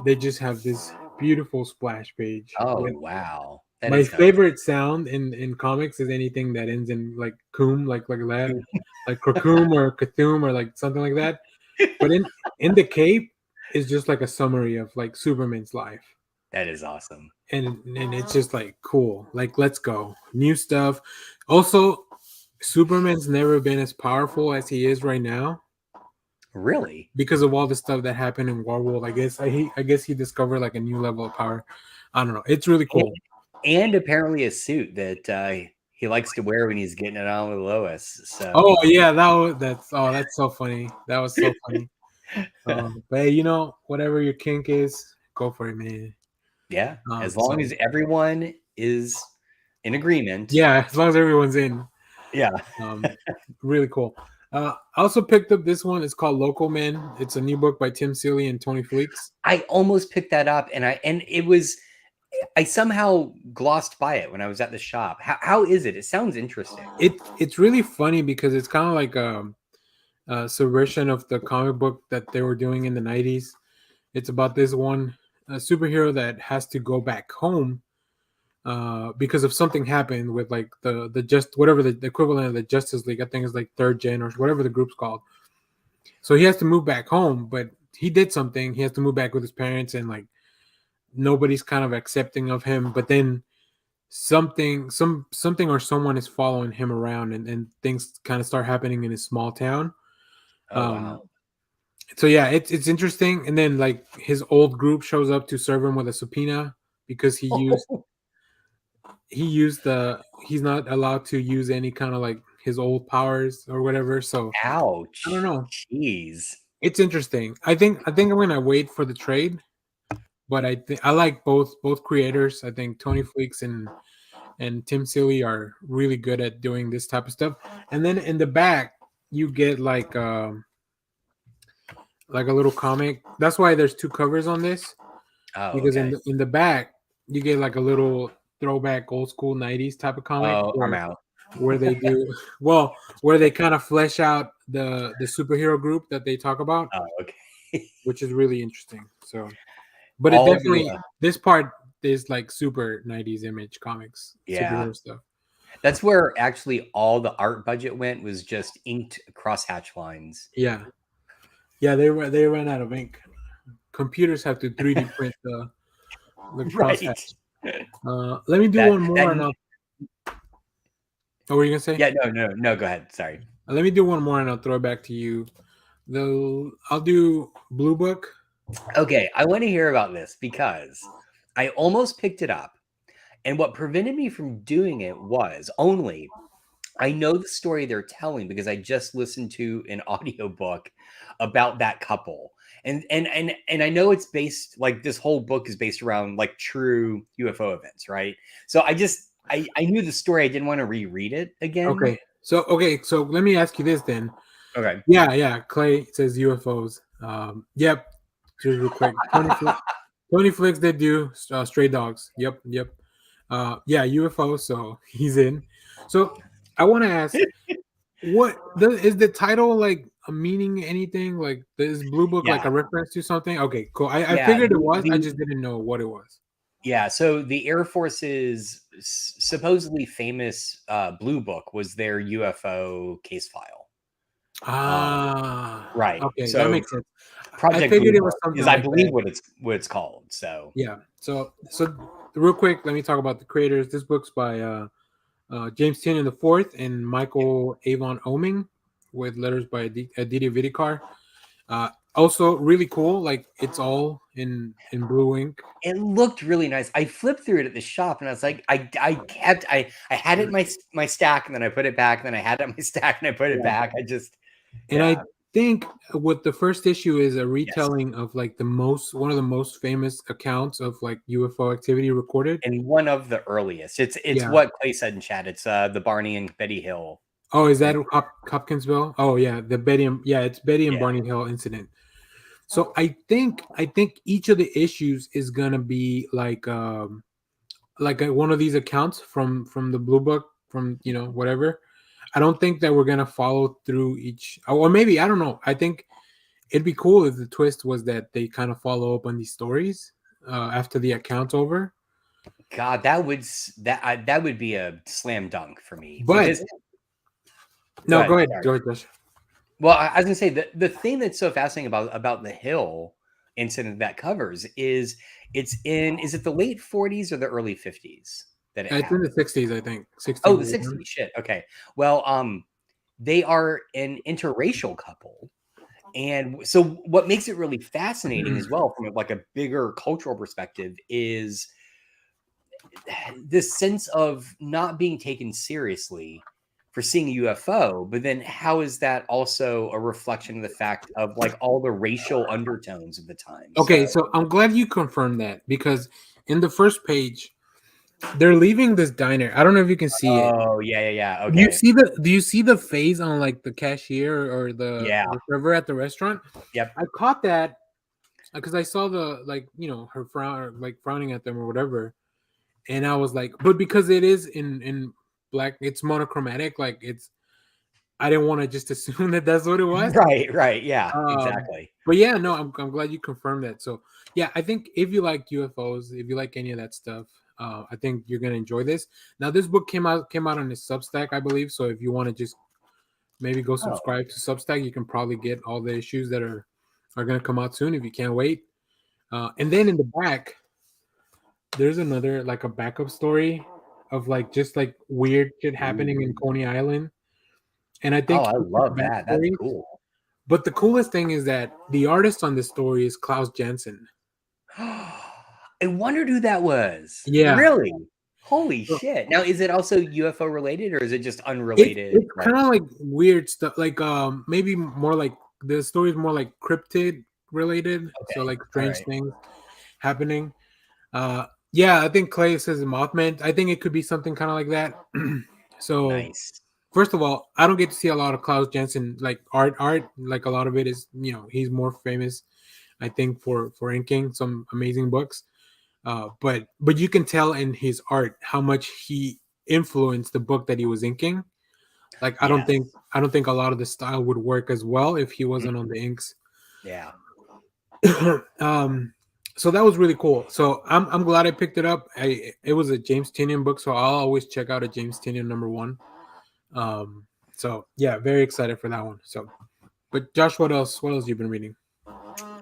they just have this beautiful splash page Oh, with wow. That my is kind of favorite sound in comics is anything that ends in like coom, like that, like Krakoom or Cthulhu or like something like that. But in the Cape is just like a summary of like Superman's life. that is awesome. And it's just like cool. Like let's go. New stuff. Also, Superman's never been as powerful as he is right now Really? because of all the stuff that happened in Warworld. I guess he discovered like a new level of power. I don't know. It's really And, cool. and apparently a suit that he likes to wear when he's getting it on with Lois. So, Oh yeah, that's so funny. That was so funny. But hey, whatever your kink is, go for it, man. yeah, as long So as everyone is in agreement. yeah, as long as everyone's in, Yeah. um, really cool. I also picked up this one. It's called Local Men. It's a new book by Tim Seeley and Tony Fleeks. I almost picked that up and it was I somehow glossed by it when I was at the shop. How is it? It sounds interesting. It's really funny because it's kind of like a subversion of the comic book that they were doing in the 90s. It's about this one superhero that has to go back home because of something happened with like the just whatever the equivalent of the Justice League. I think it's like third gen or whatever the group's called. So he has to move back home, but he did something. He has to move back with his parents, and like nobody's kind of accepting of him. But then something or someone is following him around, and things kind of start happening in his small town. Oh Um, wow. so yeah, it's interesting. And then like his old group shows up to serve him with a subpoena because he used the he's not allowed to use any kind of like his old powers or whatever. So I don't Ouch. know. Jeez. It's interesting. I think I'm gonna wait for the trade, but I think I like both creators. I think Tony Fleeks and Tim Seeley are really good at doing this type of stuff. And then in the back you get like a little comic. That's why there's two covers on this, Oh, because in okay. the back you get like a little throwback old school 90s type of comic Oh, I'm where out. they do well, where they kind of flesh out the superhero group that they talk about, Oh, okay. which is really interesting. So, but it All the definitely this part is like super 90s image comics yeah. superhero stuff. That's where actually all the art budget went was just inked crosshatch lines. Yeah, yeah, they ran out of ink. Computers have to 3D print the Right. crosshatch. Let me do That one more, and that I'll. Oh, what are you gonna say? yeah, no, go ahead. Sorry. Let me do one more, and I'll throw it back to you. I'll do Blue Book. Okay, I want to hear about this because I almost picked it up. And what prevented me from doing it was only I know the story they're telling because I just listened to an audiobook about that couple. And I know it's based like this whole book is based around like true UFO events, right? So I knew the story. I didn't want to reread it again. So let me ask you this then. Okay. Yeah. Clay says UFOs. Yep. Just real quick. Tony Flicks did do Stray Dogs. Yep. Yeah, UFO. So he's in. So I want to ask, is the title like a meaning anything? Like is Blue Book like Yeah. a reference to something? Okay, cool. I Yeah. figured it was. I just didn't know what it was. Yeah, so the Air Force's supposedly famous Blue Book was their UFO case file. Right. Okay, that So makes sense. I Project figured Blue it was Book is, something I like believe, that. what it's called. So Yeah. So real quick, let me talk about the creators. This book's by James Tynion the Fourth and Michael Avon Oming, with letters by Aditya Vidikar. Also really cool. Like it's all in blue ink. it looked really nice. I flipped through it at the shop, and I was like, I had it in my stack, and then I put it back, and then I had it in my stack, and I put it Yeah. back. I just, And I yeah, think what the first issue is a yes. retelling of like one of the most famous accounts of like UFO activity recorded. And one of the earliest. It's Yeah. what Clay said in chat. It's the Barney and Betty Hill. Oh, is that And Hopkinsville? Oh yeah, it's Betty and yeah, Barney Hill incident. So I think each of the issues is gonna be like one of these accounts from the Blue Book, from whatever. I don't think that we're gonna follow through each, or maybe I don't know. I think it'd be cool if the twist was that they kind of follow up on these stories after the account's over. God, that would be a slam dunk for me But because go no, ahead. go Sorry. ahead, Josh. Well, I was gonna say the thing that's so fascinating about the Hill incident that covers is is it the late 40s or the early 50s that it It's in happened? the '60s, I think. Oh, '60s. the 60s. Shit. Okay. Well, they are an interracial couple. And so what makes it really fascinating as well from like a bigger cultural perspective is this sense of not being taken seriously for seeing a UFO, but then how is that also a reflection of the fact of like all the racial undertones of the time? Okay, So, so I'm glad you confirmed that, because in the first page they're leaving this diner. I don't know if you can see it. oh yeah. Do you Okay. see the phase on like the cashier or Yeah. the server at the restaurant? Yep. I caught that because I saw the, like, her frown, like frowning at them or whatever, and I was like, but because it is in black, it's monochromatic. Like I didn't want to just assume that that's what it was. Right. Yeah, Um, exactly. but yeah, no, I'm glad you confirmed that. So yeah, I think if you like UFOs, if you like any of that stuff, I think you're gonna enjoy this. Now, this book came out on his Substack, I believe. So if you want to just maybe go Oh, subscribe to Substack, you can probably get all the issues that are gonna come out soon if you can't wait. And then in the back, there's another, like, a backup story of like just like weird shit happening in ooh. Coney Island. And I Oh, think I each of love the that. That's backstories. cool. But the coolest thing is that the artist on this story is Klaus Janson. I wondered who that was. Yeah. Really? Holy So shit. Now, is it also UFO related or is it just it's unrelated? it's But kind of like weird stuff. Like maybe more like the story is more like cryptid related. So okay. like All strange right. things happening. Yeah, I think Clay says Mothman. I think it could be something kind of like that. So Nice. first of all, I don't get to see a lot of Klaus Janson like art. Like a lot of it is, he's more famous, I think, for inking some amazing books. But you can tell in his art how much he influenced the book that he was inking. Like Yes. I don't think a lot of the style would work as well if he Mm, wasn't on the inks. yeah. um, so that was really cool. So I'm glad I picked it up. It was a James Tynion book, so I'll always check out a James Tynion #1. So yeah, very excited for that one. So, but Josh, what else? What else you been reading?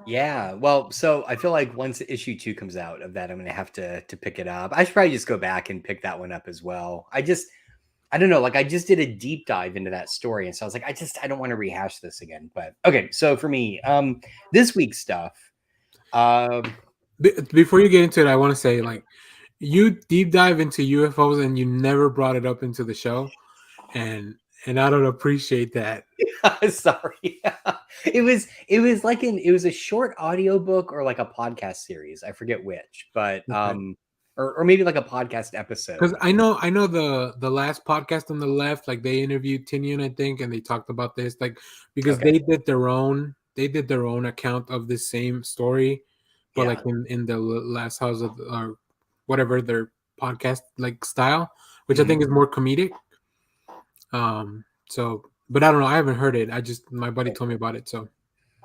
Yeah. Well, so I feel like once issue 2 comes out of that, I'm gonna have to pick it up. I should probably just go back and pick that one up as well. I don't know, like I just did a deep dive into that story, and so I was like, I don't want to rehash this again. But okay, so for me, this week's stuff. Um, Before you get into it, I want to say, like, you deep dive into UFOs and you never brought it up into the show, and I don't appreciate that. sorry. It was like it was a short audio book or like a podcast series. I forget which, but Okay. or maybe like a podcast episode. Because I know the last podcast on the left, like they interviewed Tinian, I think, and they talked about this, like because Okay. they did their own account of the same story, but like Yeah. in the last house of or whatever their podcast like style, which I Mhm. think is more comedic. So, but I don't know, I haven't heard it. I just my buddy told me about it. So,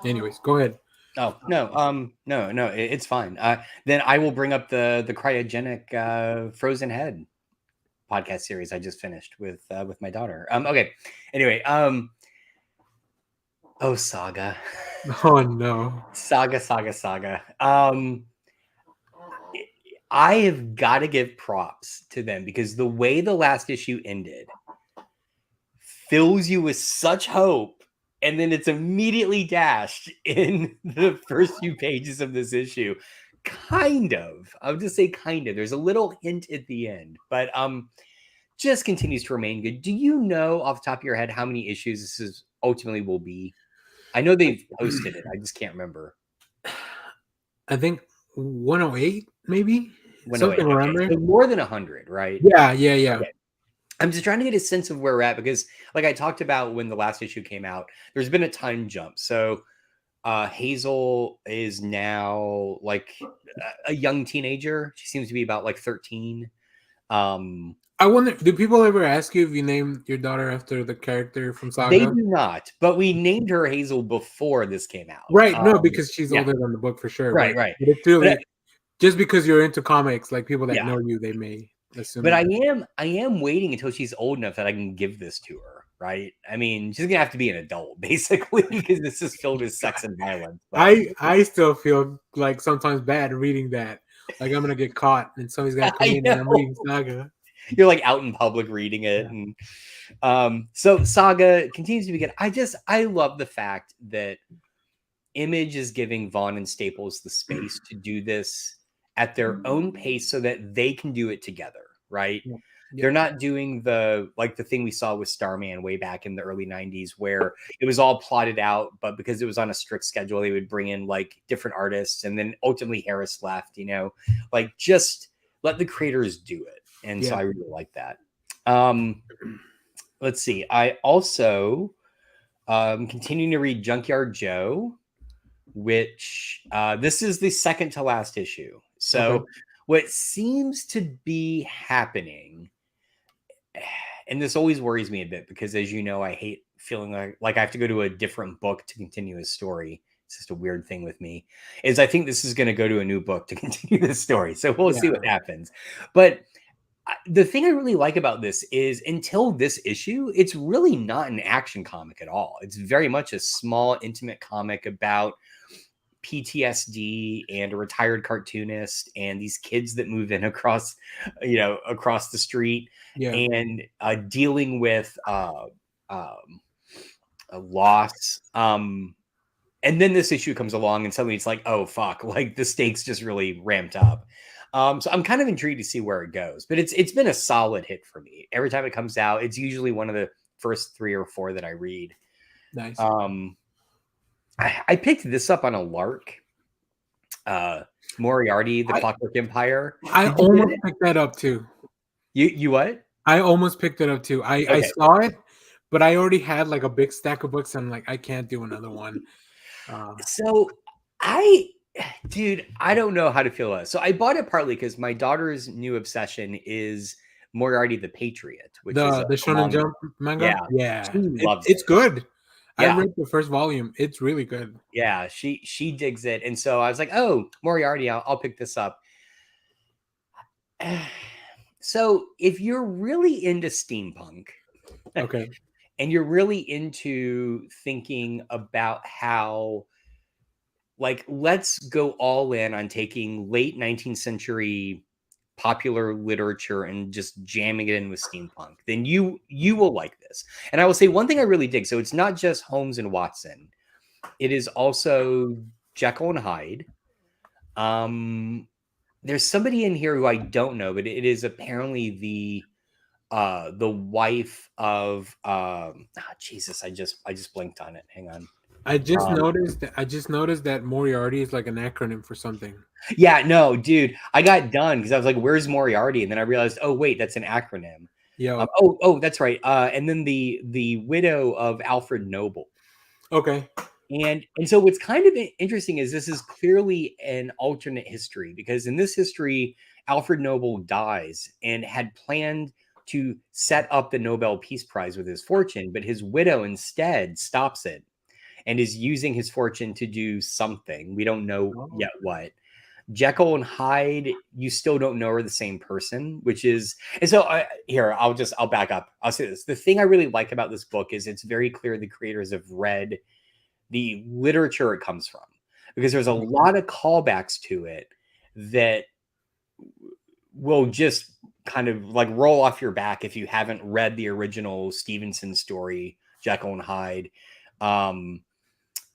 anyways, go ahead. Oh no, no, it's fine. Then I will bring up the cryogenic frozen head podcast series I just finished with my daughter. Okay. Anyway, oh Saga, Oh no. Saga. I have got to give props to them because the way the last issue ended fills you with such hope, and then it's immediately dashed in the first few pages of this issue. Kind of. I would just say kind of. There's a little hint at the end, but just continues to remain good. Do you know off the top of your head how many issues this is ultimately will be? I know they've posted it. I just can't remember. I think 108 maybe, 108. something around Okay. there. So more than 100, right? Yeah. Okay. I'm just trying to get a sense of where we're at because, like I talked about when the last issue came out, there's been a time jump. So Hazel is now like a young teenager. She seems to be about like 13. I wonder, do people ever ask you if you named your daughter after the character from They Saga? do not, but we named her Hazel before this came out. Right, no, because she's Yeah, older than the book for sure. right, But right. but it's still, But just because you're into comics, like people that yeah, know you, they may assume but that. I am waiting until she's old enough that I can give this to her. Right? I mean, she's gonna have to be an adult basically because this is filled with sex and violence. But I still feel like sometimes bad reading that. Like I'm gonna get caught and somebody's gonna come I in and I'm know reading Saga. you're like out in public reading it, Yeah. and so Saga continues to be good. I love the fact that Image is giving Vaughn and Staples the space to do this at their own pace so that they can do it together, right? Yeah. They're Yep. not doing the thing we saw with Starman way back in the early 90s where it was all plotted out, but because it was on a strict schedule, they would bring in like different artists and then ultimately Harris left, like just let the creators do it. And so Yeah. I really like that. Let's see. I also continuing to read Junkyard Joe, which this is the second to last issue. So Okay. what seems to be happening, and this always worries me a bit because as you know, I hate feeling like I have to go to a different book to continue a story. It's just a weird thing with me. Is I think this is going to go to a new book to continue this story. So we'll see what happens. But the thing I really like about this is until this issue, it's really not an action comic at all. It's very much a small, intimate comic about PTSD and a retired cartoonist and these kids that move in across the street Yeah. and dealing with a loss. And then this issue comes along and suddenly it's like, oh, fuck, like the stakes just really ramped up. So I'm kind of intrigued to see where it goes, but it's been a solid hit for me. Every time it comes out, it's usually one of the first 3 or 4 that I read. Nice. I picked this up on a lark. Moriarty, the Clockwork Empire. I almost picked that up too. You what? I almost picked it up too. I saw it, but I already had like a big stack of books. I'm like, I can't do another one. So dude, I don't know how to feel about it. So I bought it partly because my daughter's new obsession is Moriarty the Patriot, which is The Shonen Jump manga. Yeah, she loves it's it. good. Yeah. I read the first volume. It's really good. Yeah, she digs it, and so I was like, oh, Moriarty, I'll pick this up. So if you're really into steampunk, Okay. and you're really into thinking about how, like, let's go all in on taking late 19th century popular literature and just jamming it in with steampunk, then you will like this. And I will say one thing I really dig. So it's not just Holmes and Watson. It is also Jekyll and Hyde. There's somebody in here who I don't know, but it is apparently the wife of Jesus. I just blinked on it. Hang on. I just noticed that Moriarty is like an acronym for something. Yeah, no, dude, I got done because I was like, "Where's Moriarty?" And then I realized, oh wait, that's an acronym. Yo. That's right. And then the widow of Alfred Noble. Okay. And so what's kind of interesting is this is clearly an alternate history, because in this history, Alfred Noble dies and had planned to set up the Nobel Peace Prize with his fortune, but his widow instead stops it and is using his fortune to do something. We don't know Oh. yet what. Jekyll and Hyde, you still don't know are the same person, which is, and so here, I'll back up. I'll say this. The thing I really like about this book is it's very clear the creators have read the literature it comes from, because there's a lot of callbacks to it that will just kind of like roll off your back if you haven't read the original Stevenson story, Jekyll and Hyde.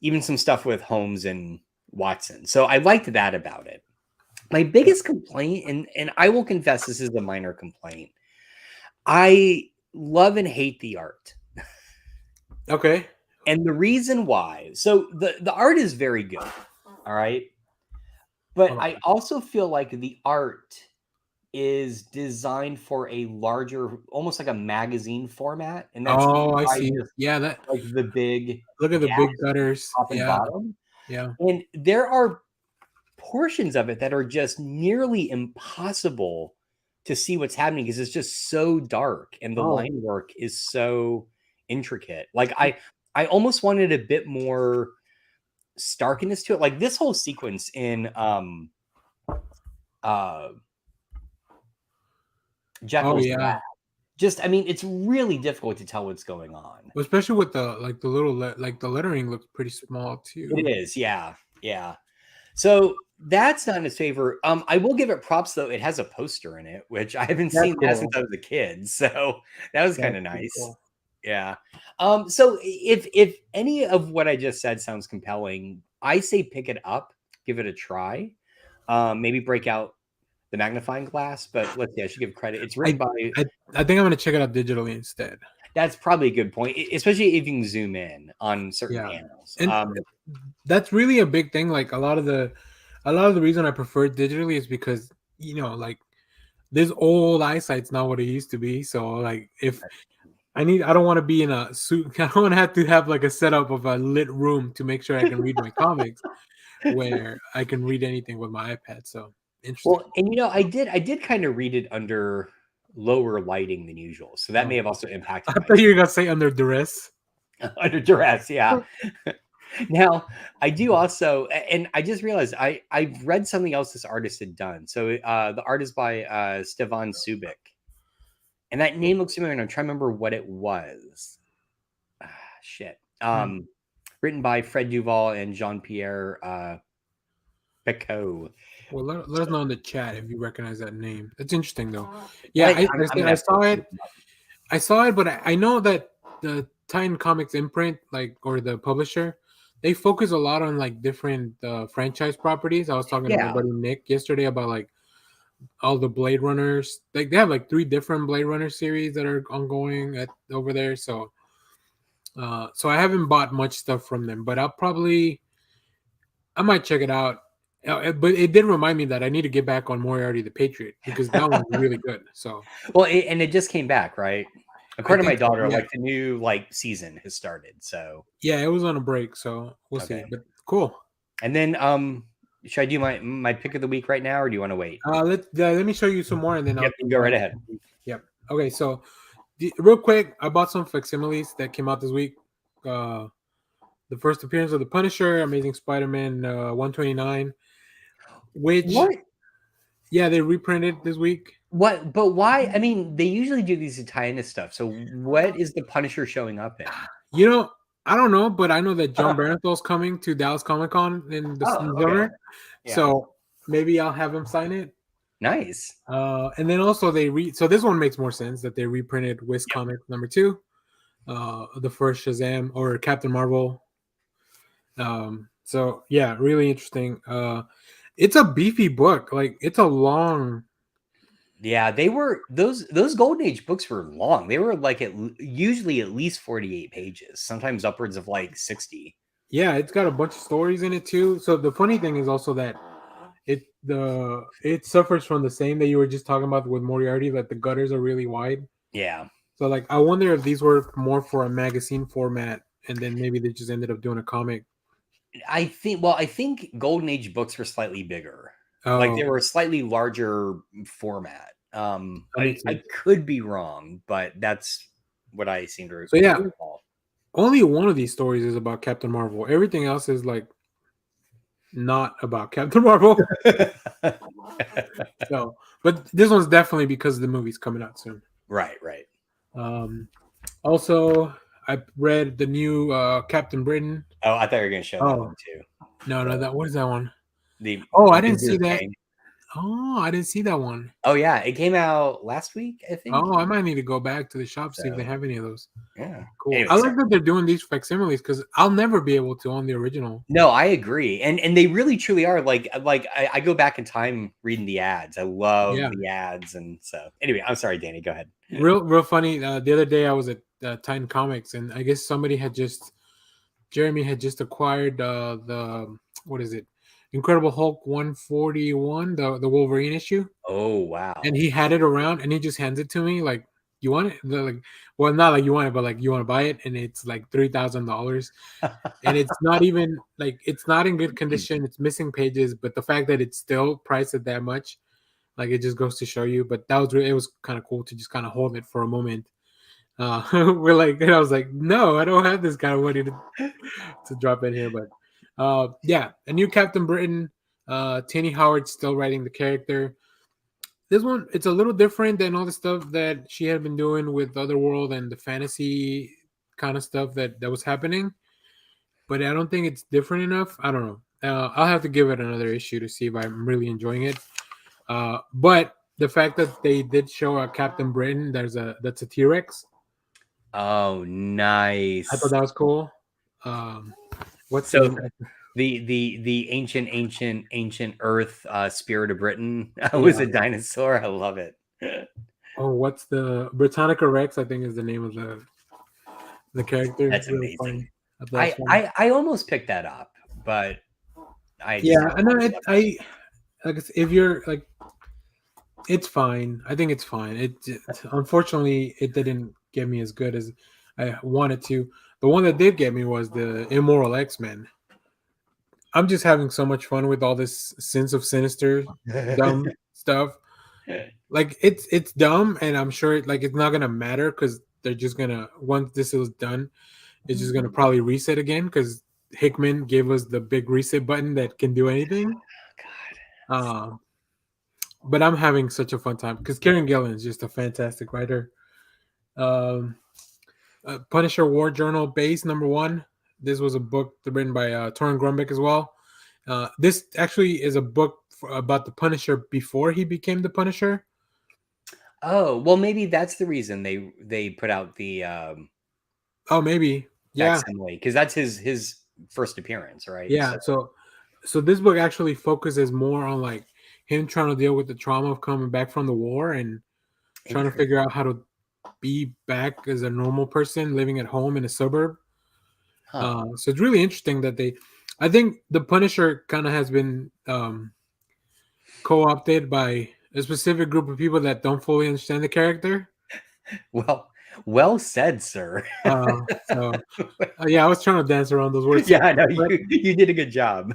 Even some stuff with Holmes and Watson. So I liked that about it. My biggest complaint, and I will confess this is a minor complaint, I love and hate the art. Okay. And the reason why, so the art is very good, all right? But I also feel like the art is designed for a larger, almost like a magazine format, and that's Oh, I why see. just Yeah, that like the big look at the gaps big gutters. top and Yeah. bottom. Yeah. And there are portions of it that are just nearly impossible to see what's happening because it's just so dark and the Oh. line work is so intricate. Like I almost wanted a bit more starkness to it. Like this whole sequence in uh Oh Jekyll's lab. yeah. Just I mean, it's really difficult to tell what's going on. Especially with the like the little like the lettering looks pretty small It too. is, yeah. Yeah. So that's not in his favor. I will give it props though. It has a poster in it, which I haven't That's seen that since cool. I was a kid. So that was kind That's of pretty nice. cool. Yeah. So if any of what I just said sounds compelling, I say pick it up, give it a try. Maybe break out the magnifying glass, but let's see, I should give credit. It's written I, by I think I'm gonna check it out digitally instead. that's probably a good point, especially if you can zoom in on certain Yeah. panels. And that's really a big thing. Like a lot of the reason I prefer it digitally is because like this old eyesight's not what it used to be. So like if I don't want to be in a suit. I don't want to have like a setup of a lit room to make sure I can read my comics where I can read anything with my iPad. So interesting. Well, and I did kind of read it under lower lighting than usual, so that may Oh, have also I impacted my thought you were gonna say under duress. under duress. Yeah. Now I do also, and I just realized I've read something else this artist had done. So the art is by Stevan Subic, and that name looks familiar. And I'm trying to remember what it was. Shit. Written by Fred Duval and Jean Pierre Picot. Well, let us know in the chat if you recognize that name. That's interesting though. Yeah, I'm gonna I have to saw look it. it up. I saw it, but I know that the Titan Comics imprint, like or the publisher, they focus a lot on like different franchise properties. I was talking to my Yeah. buddy Nick yesterday about like all the Blade Runners. Like they have like 3 different Blade Runner series that are ongoing over there. So I haven't bought much stuff from them, but I might check it out. But it did remind me that I need to get back on Moriarty the Patriot because that one's really good. So Well, and it just came back, right? I According to my think so, daughter, yeah. like the new like season has started. So Yeah, it was on a break, so we'll see. okay. But cool. And then should I do my pick of the week right now, or do you want to wait? Let me show you some more, and then Yep, I'll you go right ahead. Yep. Okay, so real quick, I bought some facsimiles that came out this week. The first appearance of the Punisher, Amazing Spider-Man 129, which What? yeah, they reprinted this week. What? But why? I mean, they usually do these Italian stuff. So what is the Punisher showing up in? You know, I don't know, but I know that John Barenthal's coming to Dallas Comic Con in the Oh, okay. summer, Yeah. so maybe I'll have him sign it. Nice. And then also so this one makes more sense that they reprinted Wiz Comic #2, the first Shazam or Captain Marvel. So yeah, really interesting. It's a beefy book, like it's a long. Yeah, they were those Golden Age books were long. They were like usually at least 48 pages, sometimes upwards of like 60. Yeah, it's got a bunch of stories in it too. So the funny thing is also that it suffers from the same that you were just talking about with Moriarty, that the gutters are really wide. Yeah. So like I wonder if these were more for a magazine format and then maybe they just ended up doing a comic. I think Golden Age books were slightly bigger. Like Oh, they were a slightly larger format. that makes I sense. could be wrong, but that's what I seem to So yeah, recall. only one of these stories is about Captain Marvel. Everything else is like not about Captain Marvel. So, but this one's definitely because the movie's coming out soon. Right, right. Um, also, I read the new Captain Britain. Oh, I thought you were going to show that Oh one too. no, that what is that one? The Oh, I didn't see Avengers that. Kang. Oh, I didn't see that one. Oh yeah, it came out last week, I think. Oh, I might need to go back to the shop see if they So have any of those. yeah. Cool. Anyway, I like sorry. that they're doing these facsimiles because I'll never be able to own the original. No, I agree, and they really truly are like I go back in time reading the ads. I love Yeah, the ads, and so anyway, I'm sorry, Danny. Go ahead. real funny. The other day I was at Titan Comics and I guess somebody had just Jeremy had just acquired the what is it? Incredible Hulk 141, the Wolverine issue, Oh and wow. he had it around and he just hands it to me like, "You want it?" They're like, well, not like you want it, but like you want to buy it, and it's like $3,000, and it's not even like it's not in good condition. It's missing pages, but the fact that it's still priced at that much, like it just goes to show you. But that was it was kind of cool to just kind of hold it for a moment. We're like, and I was like, no, I don't have this kind of money to drop in here, but yeah, a new Captain Britain. Tini Howard's still writing the character. This one, it's a little different than all the stuff that she had been doing with Otherworld and the fantasy kind of stuff that was happening. But I don't think it's different enough. I don't know. I'll have to give it another issue to see if I'm really enjoying it. But the fact that they did show a Captain Britain, that's a T Rex. Oh, I thought nice. that was cool. Um, what's So the the ancient Earth spirit of Britain was yeah? a dinosaur. I love it. Oh, what's the Britannica Rex? I think is the name of the character. That's Really amazing. funny. I thought that was funny. I almost picked that up, but I just Yeah, haven't and found I, it yet. I like if you're like, it's fine. I think it's fine. Unfortunately it didn't get me as good as I wanted to. The one that did get me was the Immoral X-Men. I'm just having so much fun with all this sense of sinister, dumb stuff. Like it's dumb, and I'm sure like it's not gonna matter because they're just gonna once this is done, it's just gonna probably reset again because Hickman gave us the big reset button that can do anything. God. Um, but I'm having such a fun time because Kieran Gillen is just a fantastic writer. Um, Punisher War Journal Base #1. This was a book written by Torrin Grumbeck as well. This actually is a book about the Punisher before he became the Punisher. Oh, well, maybe that's the reason they put out the Oh, maybe. Yeah, facsimile because that's his first appearance, right? So yeah. So this book actually focuses more on like him trying to deal with the trauma of coming back from the war and trying to figure interesting. out how to be back as a normal person living at home in a suburb. Huh. So it's really interesting that I think the Punisher kind of has been co-opted by a specific group of people that don't fully understand the character. Well, well said, sir. So yeah, I was trying to dance around those words, Yeah, no, but you did a good job.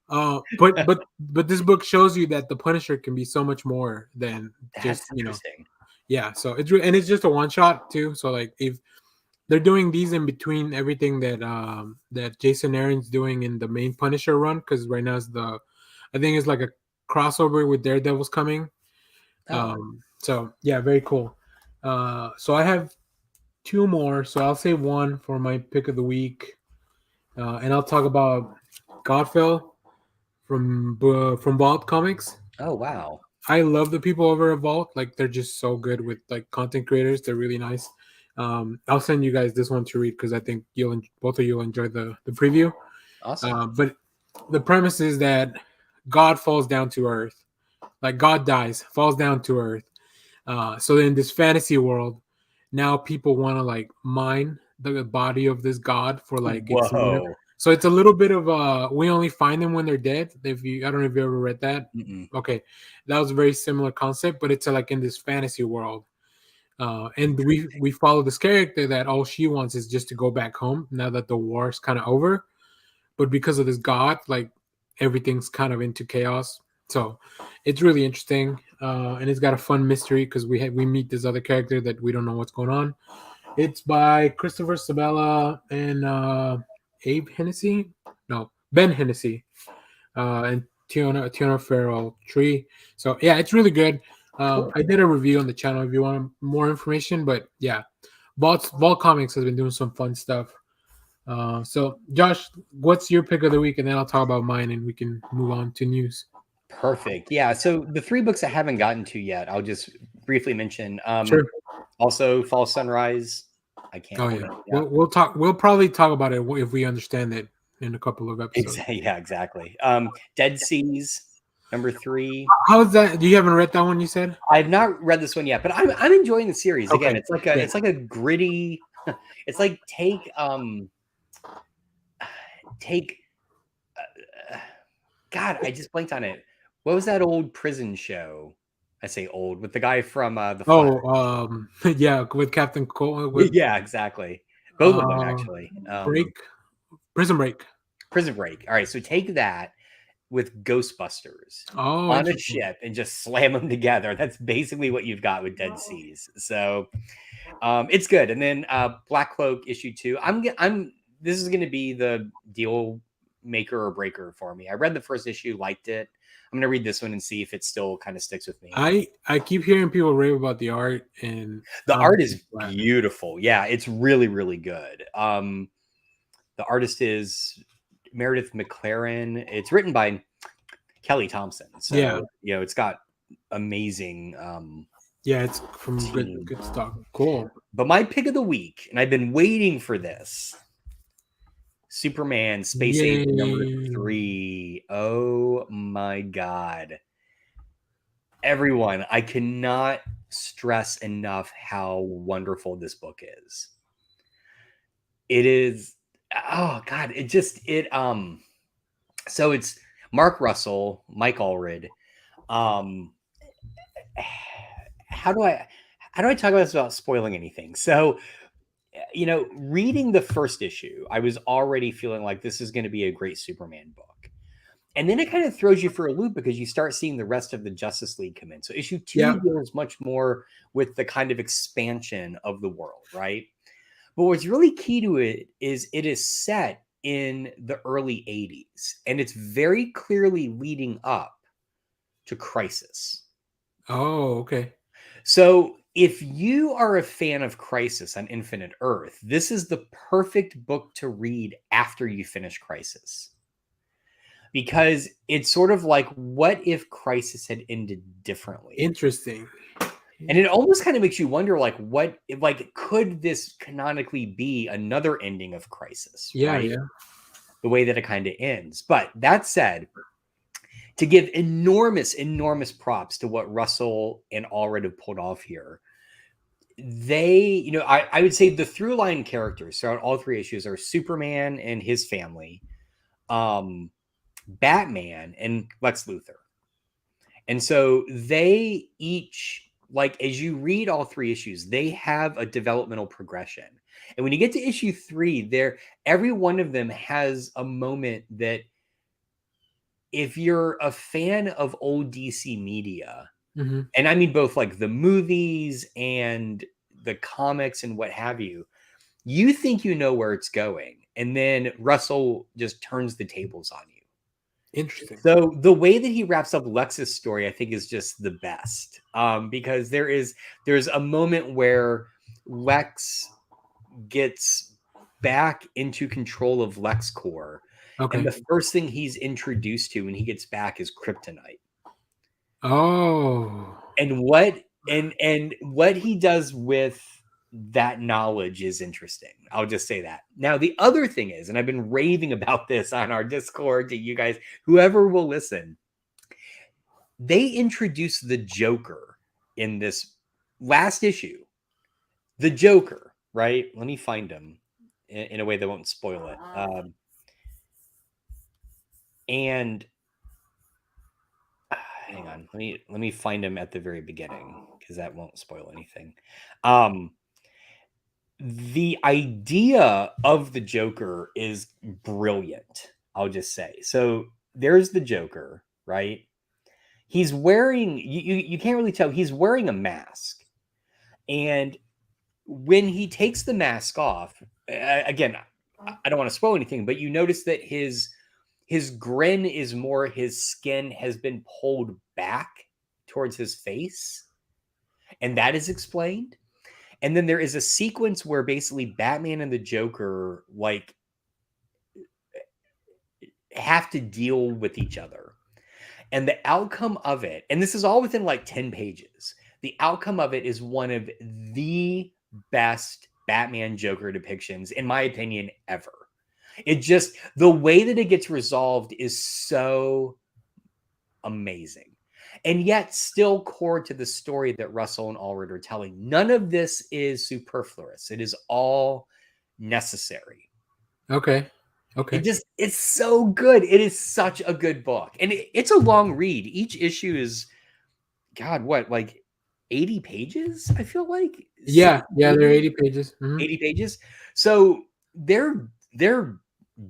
but this book shows you that the Punisher can be so much more than just That's interesting. yeah. So and it's just a one shot too. So like if they're doing these in between everything that Jason Aaron's doing in the main Punisher run because right now is I think it's like a crossover with Daredevil's coming. Oh, So yeah, very cool. So I have two more. So I'll say one for my pick of the week, and I'll talk about Godfell from Vault Comics. oh wow. I love the people over at Vault. Like they're just so good with like content creators. They're really nice. I'll send you guys this one to read because I think both of you'll enjoy the preview. Awesome. But the premise is that God falls down to earth, like God dies, falls down to earth. So in this fantasy world, now people want to like mine the body of this God for like its Whoa. So it's a little bit of we only find them when they're dead. If you, I don't know if you ever read that. Mm-mm. Okay, that was a very similar concept, but it's like in this fantasy world. And we follow this character that all she wants is just to go back home now that the war's kind of over. But because of this god, like everything's kind of into chaos. So it's really interesting, and it's got a fun mystery because we meet this other character that we don't know what's going on. It's by Christopher Sabella and Abe Hennessy. No, Ben Hennessy, and Tiona Farrell Tree. So yeah, it's really good. Cool. I did a review on the channel if you want more information. But yeah, Vault Comics has been doing some fun stuff. So Josh, what's your pick of the week, and then I'll talk about mine, and we can move on to news. Perfect. Yeah. So the 3 books I haven't gotten to yet, I'll just briefly mention. Sure. Also, Fall Sunrise. I can't Oh hold yeah, it. Yeah. we'll talk. We'll probably talk about it if we understand it in a couple of episodes. Yeah, exactly. Dead Seas, number 3. How's that? You haven't read that one? You said. I've not read this one yet, but I'm enjoying the series. Again, Okay. it's like a gritty. It's like take. God, I just blanked on it. What was that old prison show? I say old, with the guy from the Flash. Oh, yeah, with Captain Cole, with Yeah, exactly. Both of them actually. Break, Prison Break. Prison Break. All right, so take that with Ghostbusters Oh, on a interesting. ship and just slam them together. That's basically what you've got with Dead Seas. So it's good. And then Black Cloak issue 2. This is going to be the deal maker or breaker for me. I read the first issue, liked it. I'm going to read this one and see if it still kind of sticks with me. I keep hearing people rave about the art, and the art is beautiful. Yeah, it's really, really good. The artist is Meredith McLaren. It's written by Kelly Thompson. So, yeah, it's got amazing yeah, it's from good stock. Cool. But my pick of the week, and I've been waiting for this, Superman Space Age number 3. Oh my God. Everyone, I cannot stress enough how wonderful this book is. It is, oh God, so it's Mark Russell, Mike Allred. How do I talk about this without spoiling anything? So, reading the first issue, I was already feeling like this is going to be a great Superman book. And then it kind of throws you for a loop because you start seeing the rest of the Justice League come in. So issue 2 deals much more with the kind of expansion of the world, right? But what's really key to it is set in the early 80s, and it's very clearly leading up to Crisis. Oh, okay. So if you are a fan of Crisis on Infinite Earth, this is the perfect book to read after you finish Crisis. Because it's sort of like, what if Crisis had ended differently? Interesting. And it almost kind of makes you wonder, could this canonically be another ending of Crisis? Yeah, right? yeah. The way that it kind of ends. But that said, to give enormous, enormous props to what Russell and Allred have pulled off here, I would say the through line characters throughout all 3 issues are Superman and his family, Batman, and Lex Luthor. And so they each, as you read all 3 issues, they have a developmental progression. And when you get to issue 3, every one of them has a moment that, if you're a fan of old DC media, and I mean both like the movies and the comics and what have you, you think you know where it's going. And then Russell just turns the tables on you. Interesting. So the way that he wraps up Lex's story, I think, is just the best. Because there's a moment where Lex gets back into control of LexCorp. Okay. And the first thing he's introduced to when he gets back is kryptonite. Oh. And what he does with that knowledge is interesting. I'll just say that. Now, the other thing is, and I've been raving about this on our Discord to you guys, whoever will listen, they introduced the Joker in this last issue. The Joker, right? Let me find him in a way that won't spoil it. And hang on, let me find him at the very beginning because that won't spoil anything. The idea of the Joker is brilliant, I'll just say. So there's the Joker, right? He's wearing you can't really tell, he's wearing a mask. And when he takes the mask off, again, I don't want to spoil anything, but you notice that his grin is more, his skin has been pulled back towards his face, and that is explained. And then there is a sequence where basically Batman and the Joker like have to deal with each other. And the outcome of it, and this is all within like 10 pages, the outcome of it is one of the best Batman Joker depictions, in my opinion, ever. It just, the way that it gets resolved is so amazing. And yet still core to the story that Russell and Allred are telling. None of this is superfluous. It is all necessary. Okay. It's so good. It is such a good book. And it's a long read. Each issue is, God, what, like 80 pages? I feel like. Yeah, they're 80 pages. 80 pages. So they're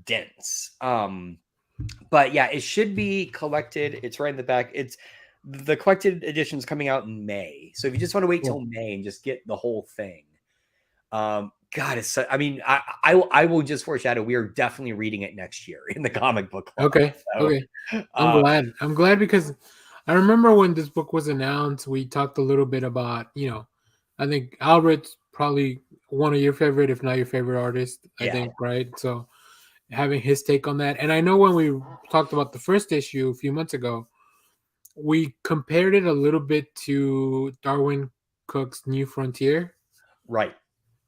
dense. But yeah, it should be collected. It's right in the back. It's the collected edition is coming out in May. So if you just want to wait till May and just get the whole thing, God, it's so, I mean, I will just foreshadow we are definitely reading it next year in the comic book club. Okay. I'm glad because I remember when this book was announced, we talked a little bit about, I think Albert's probably one of your favorite, if not your favorite artist, I think, right? So having his take on that. And I know when we talked about the first issue a few months ago, we compared it a little bit to Darwin Cook's New Frontier. Right.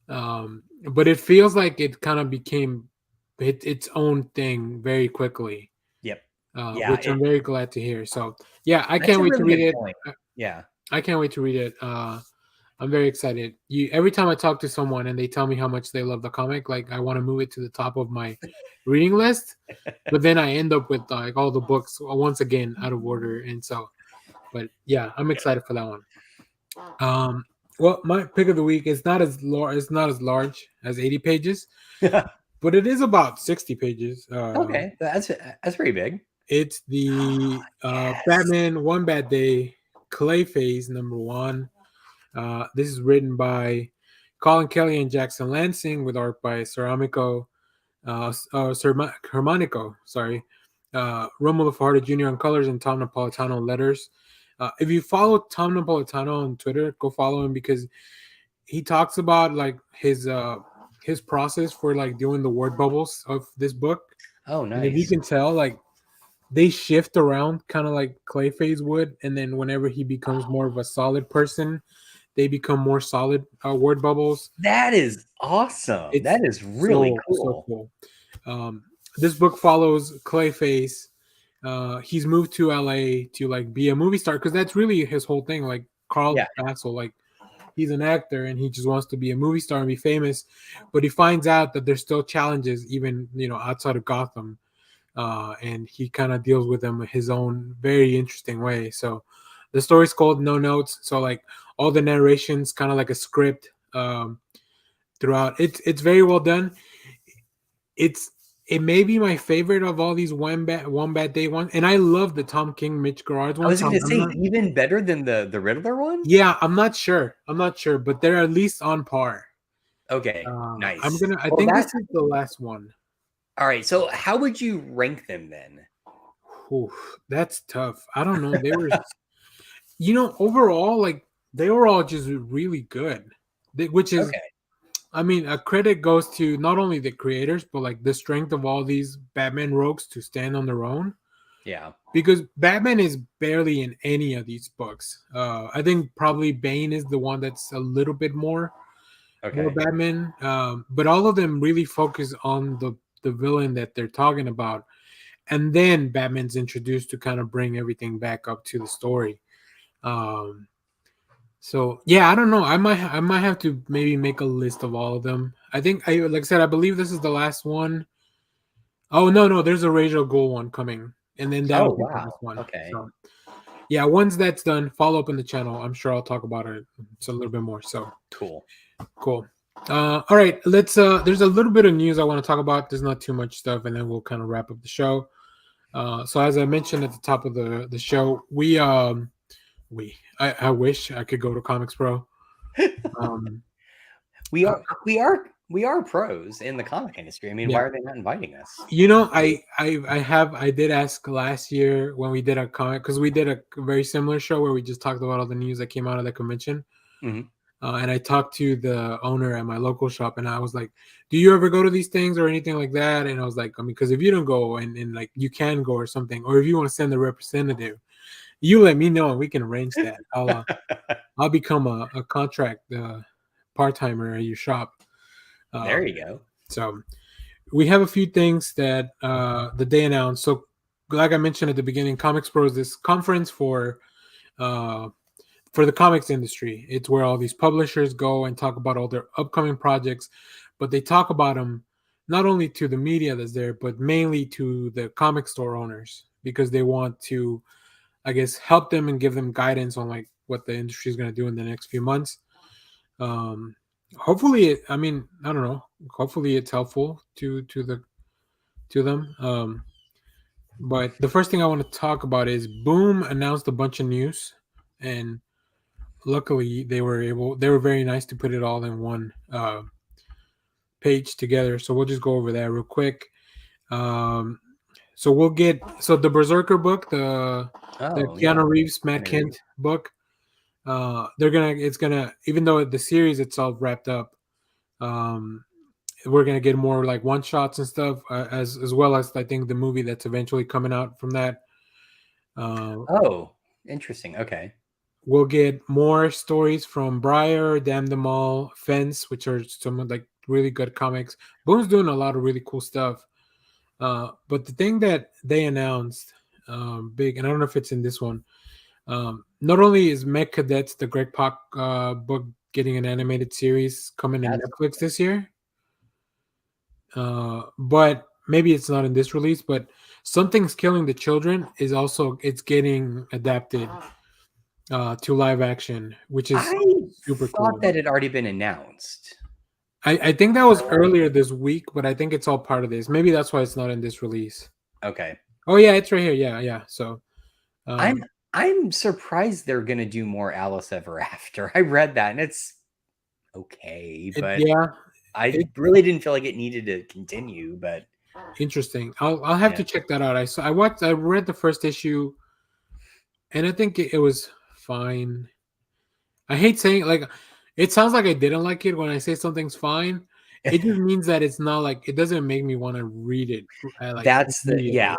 But it feels like it kind of became its own thing very quickly. Yep. Which I'm very glad to hear. So yeah, I can't wait to read it. Yeah. I can't wait to read it. I'm very excited. Every time I talk to someone and they tell me how much they love the comic, like I want to move it to the top of my reading list, but then I end up with like all the books once again out of order. And so, but yeah, I'm excited for that one. Well, my pick of the week is not as large as 80 pages, but it is about 60 pages. Okay, that's pretty big. It's the Batman One Bad Day Clayface #1. This is written by Colin Kelly and Jackson Lansing with art by Ceramico, Germanico, Romulo Fajardo Jr. on colors and Tom Napolitano on letters. If you follow Tom Napolitano on Twitter, go follow him because he talks about like his process for like doing the word bubbles of this book. Oh, nice. And if you can tell, like they shift around kind of like Clayface would, and then whenever he becomes more of a solid person, they become more solid word bubbles. That is awesome. That is really cool. So cool. This book follows Clayface. He's moved to LA to like be a movie star because that's really his whole thing. Like Carl Basel, like he's an actor and he just wants to be a movie star and be famous, but he finds out that there's still challenges even outside of Gotham, and he kind of deals with them his own very interesting way. So the story's called No Notes. So like all the narrations kind of like a script throughout. It's very well done. It may be my favorite of all these one bad day ones, and I love the Tom King, Mitch Gerard's one. I was going to say even better than the Riddler one. Yeah, I'm not sure, but they're at least on par. Okay, nice. I think this is the last one. All right, so how would you rank them then? That's tough. I don't know. They were, overall, like they were all just really good, which is. Okay. I mean, a credit goes to not only the creators, but like the strength of all these Batman rogues to stand on their own. Yeah. Because Batman is barely in any of these books. I think probably Bane is the one that's a little bit more Batman. But all of them really focus on the villain that they're talking about. And then Batman's introduced to kind of bring everything back up to the story. So yeah, I don't know. I might have to maybe make a list of all of them. I think like I said, I believe this is the last one. Oh no, there's a Ra's al Ghul one coming. and then Oh, that'll be the wow. last one. Okay. So yeah, once that's done, follow up on the channel. I'm sure I'll talk about it. It's a little bit more. So Cool. cool. All right, let's. There's a little bit of news I want to talk about. There's not too much stuff, and then we'll kind of wrap up the show. So as I mentioned at the top of the show, I wish I could go to Comics Pro. Um, We uh, are we are we are pros in the comic industry. I mean, yeah, why are they not inviting us? I did ask last year when we did a comic because we did a very similar show where we just talked about all the news that came out of the convention. Mhm. And I talked to the owner at my local shop, and I was like, "Do you ever go to these things or anything like that?" And I was like, "I mean, because if you don't go and like you can go or something, or if you want to send a representative, you let me know and we can arrange that. I'll become a contract part timer at your shop." There Um, you go. so we have a few things that the day announced. So, like I mentioned at the beginning, Comics Pro is this conference uh, for the comics industry. It's where all these publishers go and talk about all their upcoming projects, but they talk about them not only to the media that's there, but mainly to the comic store owners because they want to, I guess, help them and give them guidance on like what the industry is going to do in the next few months. Um, hopefully, I mean, I don't know. Hopefully, it's helpful to them. But the first thing I want to talk about is Boom announced a bunch of news, and luckily they were very nice to put it all in one page together. So we'll just go over that real quick. Um, so we'll get the Berserker book, the Oh, yeah. Keanu Reeves Matt Kinda read. Kent book. They're gonna it's gonna even though the series itself wrapped up, um, we're gonna get more like one shots and stuff as well as I think the movie that's eventually coming out from that. Uh, Oh, interesting. Okay. we'll get more stories from Briar, Damn Them All, Fence, which are some of like really good comics. Boom's doing a lot of really cool stuff. But the thing that they announced, big, and I don't know if it's in this one. Not only is Mech Cadets, the Greg Pak book, getting an animated series coming to That's Netflix this year, but maybe it's not in this release. But Something's Killing the Children is also it's getting adapted to live action, which is I super thought cool. that had already been announced. I think that was earlier this week, but I think it's all part of this. Maybe that's why it's not in this release. Okay. Oh yeah, it's right here. Yeah, yeah. So I'm um, I'm surprised they're gonna do more Alice Ever After. I read that and it's okay, but yeah, I it really didn't feel like it needed to continue, but interesting. I'll have yeah. to check that out. I read the first issue, and I think it was fine. I hate saying like it sounds like I didn't like it when I say something's fine. It just means that it's not like it doesn't make me want to read it like That's the immediately. yeah.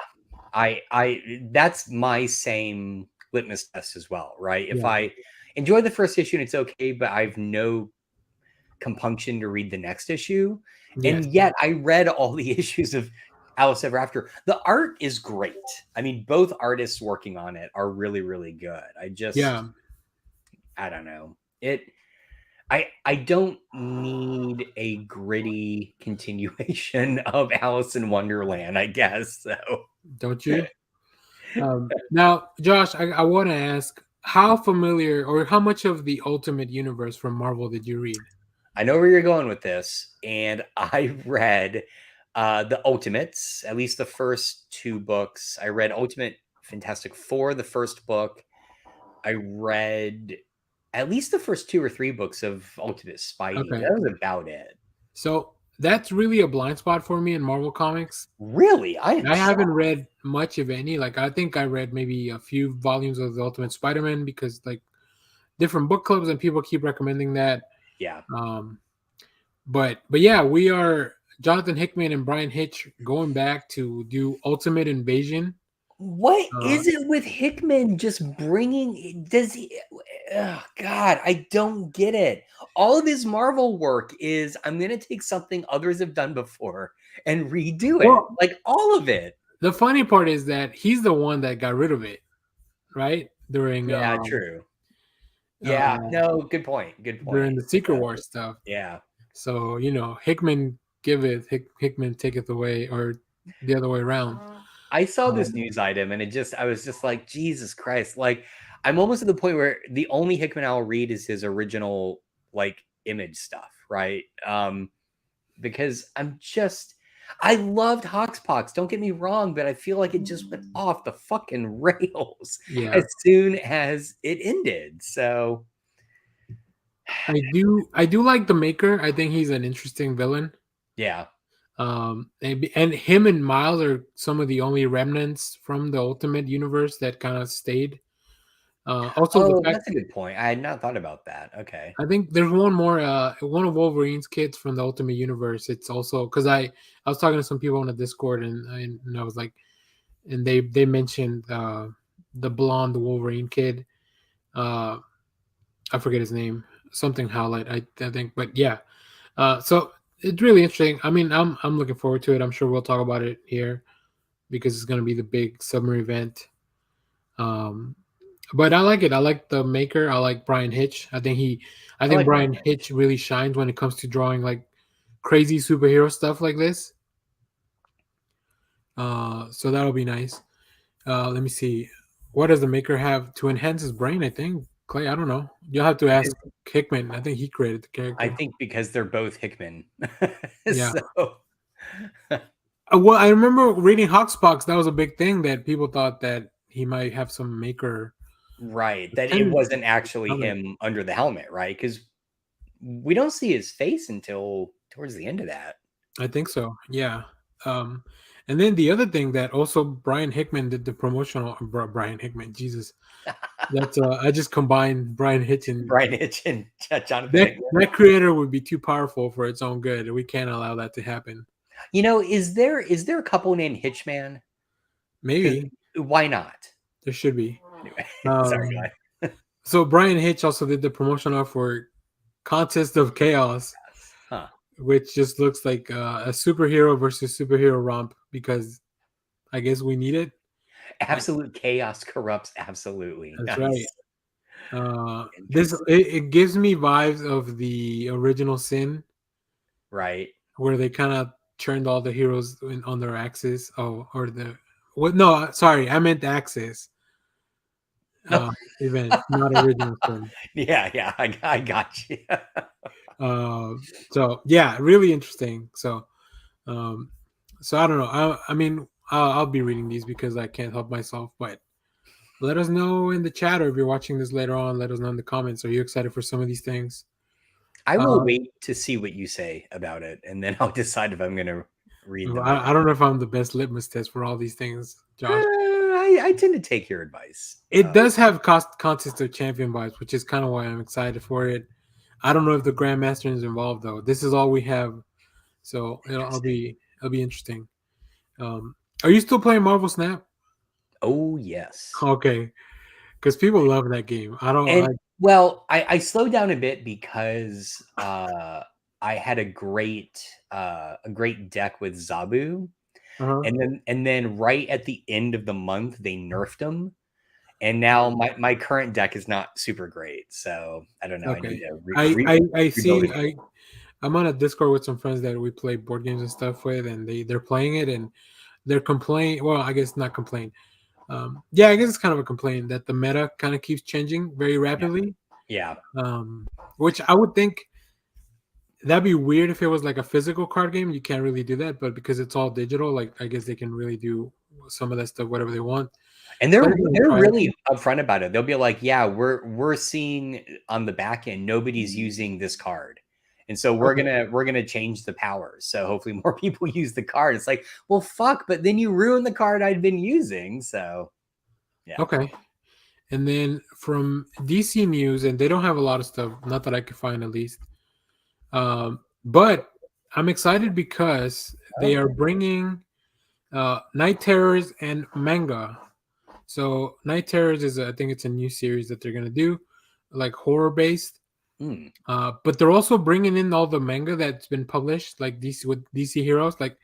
I that's my same litmus test as well, right? If Yeah. I enjoy the first issue and it's okay, but I've no compunction to read the next issue, Yes. and yet I read all the issues of Alice Ever After. The art is great. I mean, both artists working on it are really, really good. Yeah. I don't know. I don't need a gritty continuation of Alice in Wonderland, I guess. So Don't you? Now, Josh, I want to ask how familiar or how much of the Ultimate Universe from Marvel did you read? I know where you're going with this, and I read the Ultimates, at least the first two books. I read Ultimate Fantastic Four, the first book. I read at least the first two or three books of Ultimate Spidey. Okay. That was about it. So that's really a blind spot for me in Marvel Comics. Really, I am I haven't shocked. read much of any. Like I think I read maybe a few volumes of the Ultimate Spider-Man because like different book clubs and people keep recommending that. Yeah. Um, but yeah, we are Jonathan Hickman and Brian Hitch going back to do Ultimate Invasion. What Uh, is it with Hickman just bringing does he oh god, I don't get it. All of his Marvel work is I'm going to take something others have done before and redo it. well, Like all of it. the funny part is that he's the one that got rid of it, right? Yeah, true. Yeah, Uh, no, good point. Good during point. the Secret So, War stuff. yeah. So Hickman giveth, Hickman taketh away, or the other way around. I saw this Um, news item and I was just like, Jesus Christ. Like, I'm almost at the point where the only Hickman I'll read is his original, like, image stuff, right? Because I loved Hoxpox, don't get me wrong, but I feel like it just went off the fucking rails yeah, as soon as it ended. So, I do like the Maker. I think he's an interesting villain. yeah. And him and Miles are some of the only remnants from the Ultimate Universe that kind of stayed. Also, the Oh, fact that's a good point. I had not thought about that. Okay. I think there's one more, one of Wolverine's kids from the Ultimate Universe. It's also because I was talking to some people on the Discord and I was like, and they mentioned the blonde Wolverine kid. Uh, I forget his name, something Howlett, I think, but yeah. So it's really interesting. I mean, I'm looking forward to it. I'm sure we'll talk about it here because it's going to be the big summer event. Um, but I like it. I like the Maker. I like Brian Hitch. I I think like Brian Brian Hitch. Hitch really shines when it comes to drawing like crazy superhero stuff like this. So that'll be nice. Let me see. What does the Maker have to enhance his brain? I think Clay. I don't know. You'll have to ask Hickman. I think he created the I character. think because they're both Hickman. Yeah. So, Well, I remember reading Hoxpox. That was a big thing that people thought that he might have some Maker. right, that it Ten. wasn't actually him under the helmet, right? Because we don't see his face until towards the end of that. I think so. Yeah. Um, and then the other thing that also Brian Hickman did the promotional. Brian Hickman, Jesus, that's I just combined Brian Hitch and Brian Hitch and Jonathan that Hickman. that creator would be too powerful for its own good. We can't allow that to happen. You know, is there a couple named Hitchman? Because Maybe why not? there should be. Anyway, sorry, Um, go ahead. so Brian Hitch also did the promotional for Contest of Chaos, Huh. which just looks like a superhero versus superhero romp because I guess we need it. Absolute chaos corrupts absolutely. That's right. Nice. This Interesting. it gives me vibes of the original Sin, Right. where they kind of turned all the heroes on their axis. Oh, or the what? No, sorry, I meant the axis No. event, not original Sin. Yeah, yeah, I got you. Uh, so yeah, really interesting. Um, so I don't know. I mean, I'll be reading these because I can't help myself. But let us know in the chat, or if you're watching this later on, let us know in the comments. Are you excited for some of these things? I will Uh, wait to see what you say about it, and then I'll decide if I'm gonna read them or I don't know if I'm the best litmus test for all these things, not. Josh. I tend to take your advice. It does have contest of champion vibes, which is kind of why I'm excited for it. I don't know if the grandmaster is involved though. This is all we have, so Interesting. it'll be interesting. Are you still playing Marvel Snap? Oh yes. Okay, because people love that game. I don't. And well, I slowed down a bit because I had a great deck with Zabu, Uh-huh. and then right at the end of the month they nerfed him, and now my current deck is not super great. So I don't know. I need Okay. to I rebuild see. again. I'm on a Discord with some friends that we play board games and stuff with, and they're playing it and they're complaining. Well, I guess not complain. Yeah, I guess it's kind of a complaint that the meta kind of keeps changing very Yeah, rapidly. yeah. Which I would think that'd be weird if it was like a physical card game. You can't really do that, but because it's all digital, like I guess they can really do some of that stuff whatever they want. And So they're I just want to they're try it. really upfront about it. They'll be like, "Yeah, we're seeing on the back end nobody's using this card, and so we're Okay. gonna we're gonna change the powers. So hopefully more people use the card." It's like, well, fuck, but then you ruin the card I'd been using. So yeah, Okay. And then from DC News, and they don't have a lot of stuff, not that I could find at least. But I'm excited because they are okay. bringing Night Terrors and manga. So Night Terrors is, I think it's a new series that they're gonna do, like horror based. Hmm. But they're also bringing in all the manga that's been published, like DC with DC heroes. Like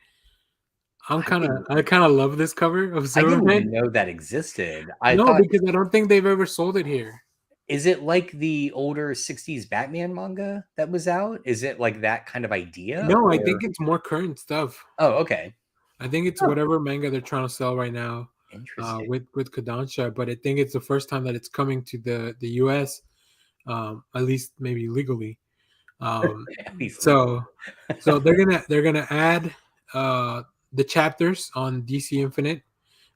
I kind of love this cover of I didn't Superman. even know that existed. I No, thought, because I don't think they've ever sold it here. is it like the older '60s Batman manga that was out? Is it like that kind of idea, No, I think or it's more current stuff. oh, okay, I think it's Oh, whatever manga they're trying to sell right now, interesting. with Kodansha. But I think it's the first time that it's coming to the U.S. At least maybe legally. Um, At least legal. so so they're gonna add uh, the chapters on DC Infinite,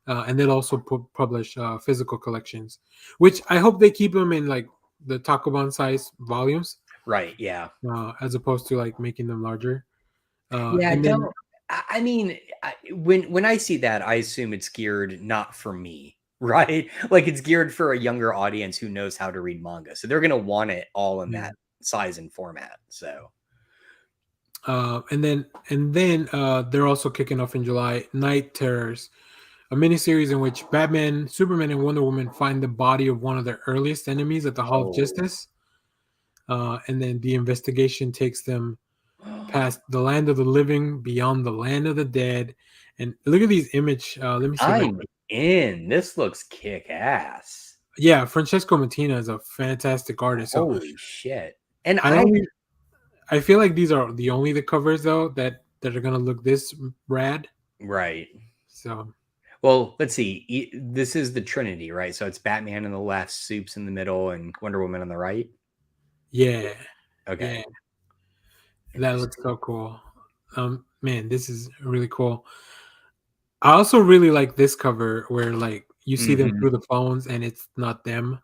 and they'll also publish physical collections, which I hope they keep them in like the Takoban size volumes, Right. Yeah. as opposed to like making them larger. Yeah. And then Don't. I mean, when I see that, I assume it's geared not for me, right? Like it's geared for a younger audience who knows how to read manga, so they're gonna want it all in yeah. that size and format. So, And then they're also kicking off in July Night Terrors, a miniseries in which Batman, Superman, and Wonder Woman find the body of one of their earliest enemies at the Hall of oh, Justice. And then the investigation takes them past the land of the living, beyond the land of the dead. And look at these image. Let me see if I I'm can. in. This looks kick ass. Yeah, Francesco Mattina is a fantastic artist. So Holy shit! And I only I feel like these are the only the covers though that are gonna look this rad. right. So Well, let's see. This is the Trinity, right? So it's Batman on the left, Supes in the middle, and Wonder Woman on the right. yeah, Okay, yeah, that looks interesting. so cool. Man, this is really cool. I also really like this cover where like you see them Mhm. through the phones and it's not them.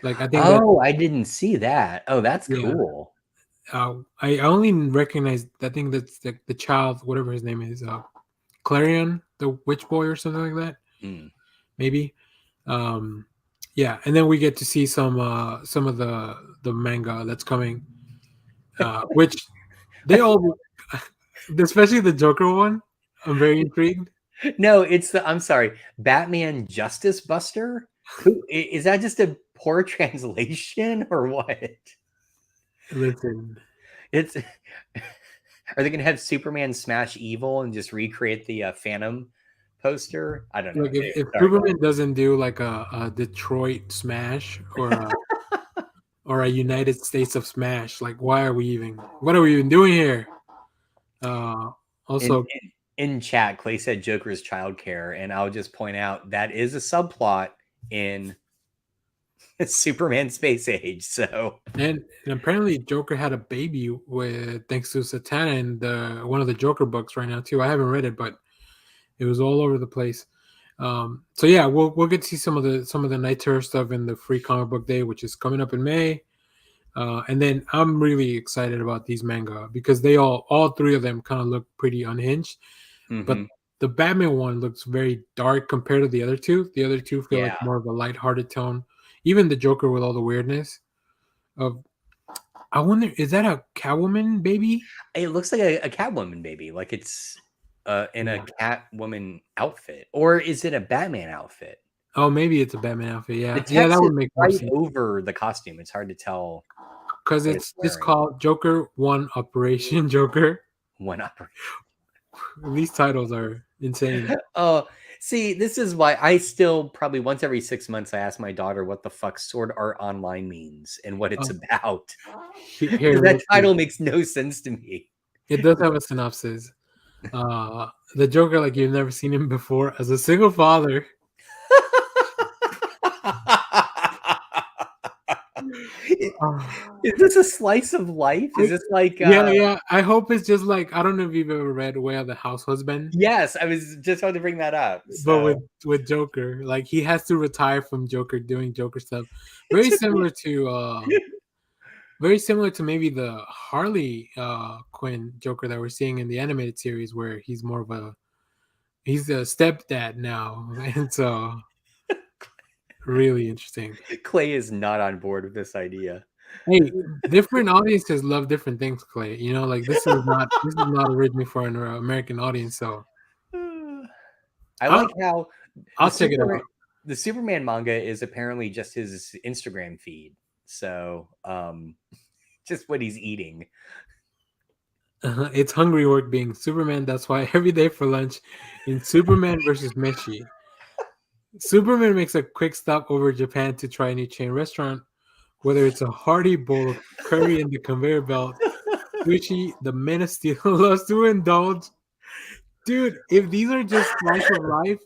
Like I think that Oh, I didn't see that. Oh, that's yeah. cool. I only recognize I think that's the child, whatever his name is, Clarion, the witch boy or something like that, Mm. maybe. Um, yeah, and then we get to see some of the manga that's coming, which they all, especially the Joker one. I'm very intrigued. No, it's the I'm sorry, Batman Justice Buster? Who is that just a poor translation or what? Listen, It's are they gonna have Superman smash evil and just recreate the Phantom poster? I don't know. look, Anyway, if sorry, go Superman doesn't do like a Detroit Smash or a United States of Smash, like why are we even? What are we even doing here? Uh, In, also, in chat, Clay said Joker's childcare, and I'll just point out that is a subplot in Superman Space Age. So and apparently Joker had a baby with thanks to Satana in the one of the Joker books right now too. I haven't read it, but it was all over the place. So yeah, we'll get to see some of the Night Terror stuff in the free comic book day, which is coming up in May. And then I'm really excited about these manga because they all three of them kind of look pretty unhinged. But mhm. the Batman one looks very dark compared to the other two. The other two feel like Yeah, more of a lighthearted tone. Even the Joker with all the weirdness of I wonder, is that a Catwoman baby? it looks like a Catwoman baby, like it's in a Yeah. Catwoman outfit, or is it a Batman outfit? Oh, maybe it's a Batman outfit. The Yeah, yeah, that text is would make more right sense over the costume. It's hard to tell because what it's it's just wearing. called Joker One Operation Joker. One operation. These titles are insane. Oh, see, this is why I still probably once every 6 months I ask my daughter what the fuck Sword Art Online means and what it's Oh, about. here, Because that let's see. title makes no sense to me. It does have a synopsis. The Joker, like you've never seen him before, as a single father. Is this a slice of life? Is I- this like yeah, yeah. I hope it's just like I don't know if you've ever read Way of the House Husband, yes, I was just about to bring that up. but So with Joker, like he has to retire from Joker doing Joker stuff. it's Very just similar to very similar to maybe the Harley Quinn Joker that we're seeing in the animated series, where he's more of a he's a stepdad now, and so really interesting. Clay is not on board with this idea. Hey, different audiences love different things, Clay. You know, like this is not originally for an American audience, so I I'll like how the I'll check it out. the Superman manga is apparently just his Instagram feed. So, just what he's eating. It's hungry work being Superman. That's why every day for lunch in Superman versus Meshi, Superman makes a quick stop over Japan to try a new chain restaurant. Whether it's a hearty bowl of curry in the conveyor belt, sushi, the Man of Steel loves to indulge Dude, if these are just slice of life,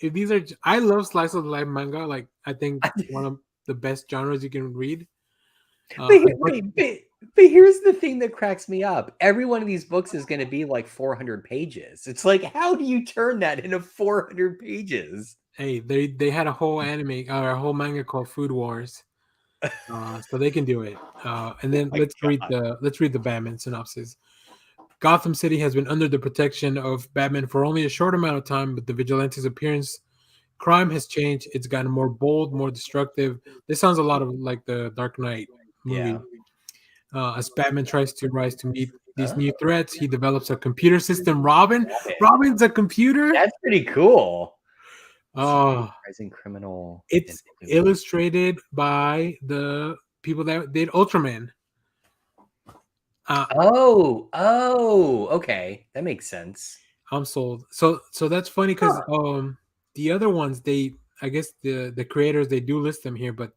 if these are, I love slice of life manga. Like, I think one of the best genres you can read. But As much, but here's the thing that cracks me up. Every one of these books is going to be like 400 pages. It's like, how do you turn that into 400 pages? hey, they had a whole anime or a whole manga called Food Wars, so they can do it. And Oh then my God. let's read the Batman synopsis. Gotham City has been under the protection of Batman for only a short amount of time, but the vigilante's appearance, crime has changed. It's gotten more bold, more destructive. This sounds a lot of like the Dark Knight Yeah. movie. As Batman tries to rise to meet these Huh? new threats, he develops a computer system. Robin's a computer. That's pretty cool. Oh, Rising criminal. it's illustrated by the people that did Ultraman. Uh, Okay. That makes sense. I'm sold. So that's funny because Huh. the other ones I guess the creators they do list them here, but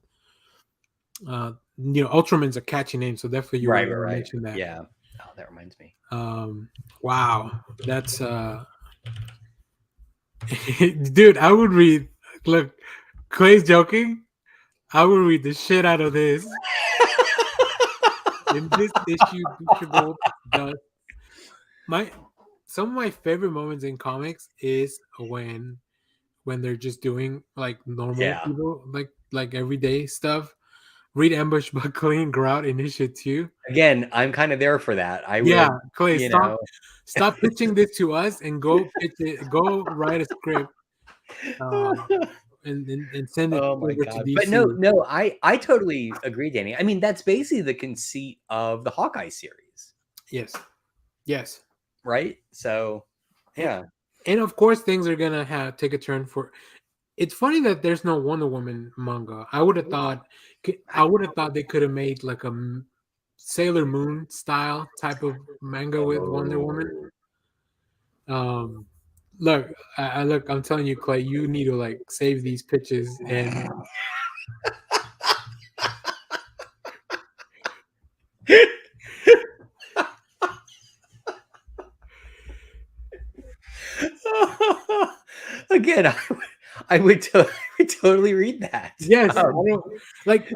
Ultraman's a catchy name, so definitely you would want to Right. mention that. Yeah. Oh, that reminds me. Wow, that's dude. I would read. Look, Clay's joking. I would read the shit out of this. In this issue, Butcher Gold does some of my favorite moments in comics is when they're just doing like normal Yeah. people, like everyday stuff. Read Ambush by Clean Grout in issue 2. Again, I'm kind of there for that. I Yeah, would, Clay, you know. stop pitching this to us and go pitch it. Go write a script, uh, and send it Oh my over to God. But no, DC. no, I totally agree, Danny. I mean, that's basically the conceit of the Hawkeye series, Yes, yes, right? So, and, yeah. and of course things are gonna have take a turn for. It's funny that there's no Wonder Woman manga. I would have thought they could have made like a Sailor Moon style type of manga with Wonder Woman. Oh. Um, look, look. I'm telling you, Clay, you need to like save these pitches and Again, I would totally read that. yes, I don't like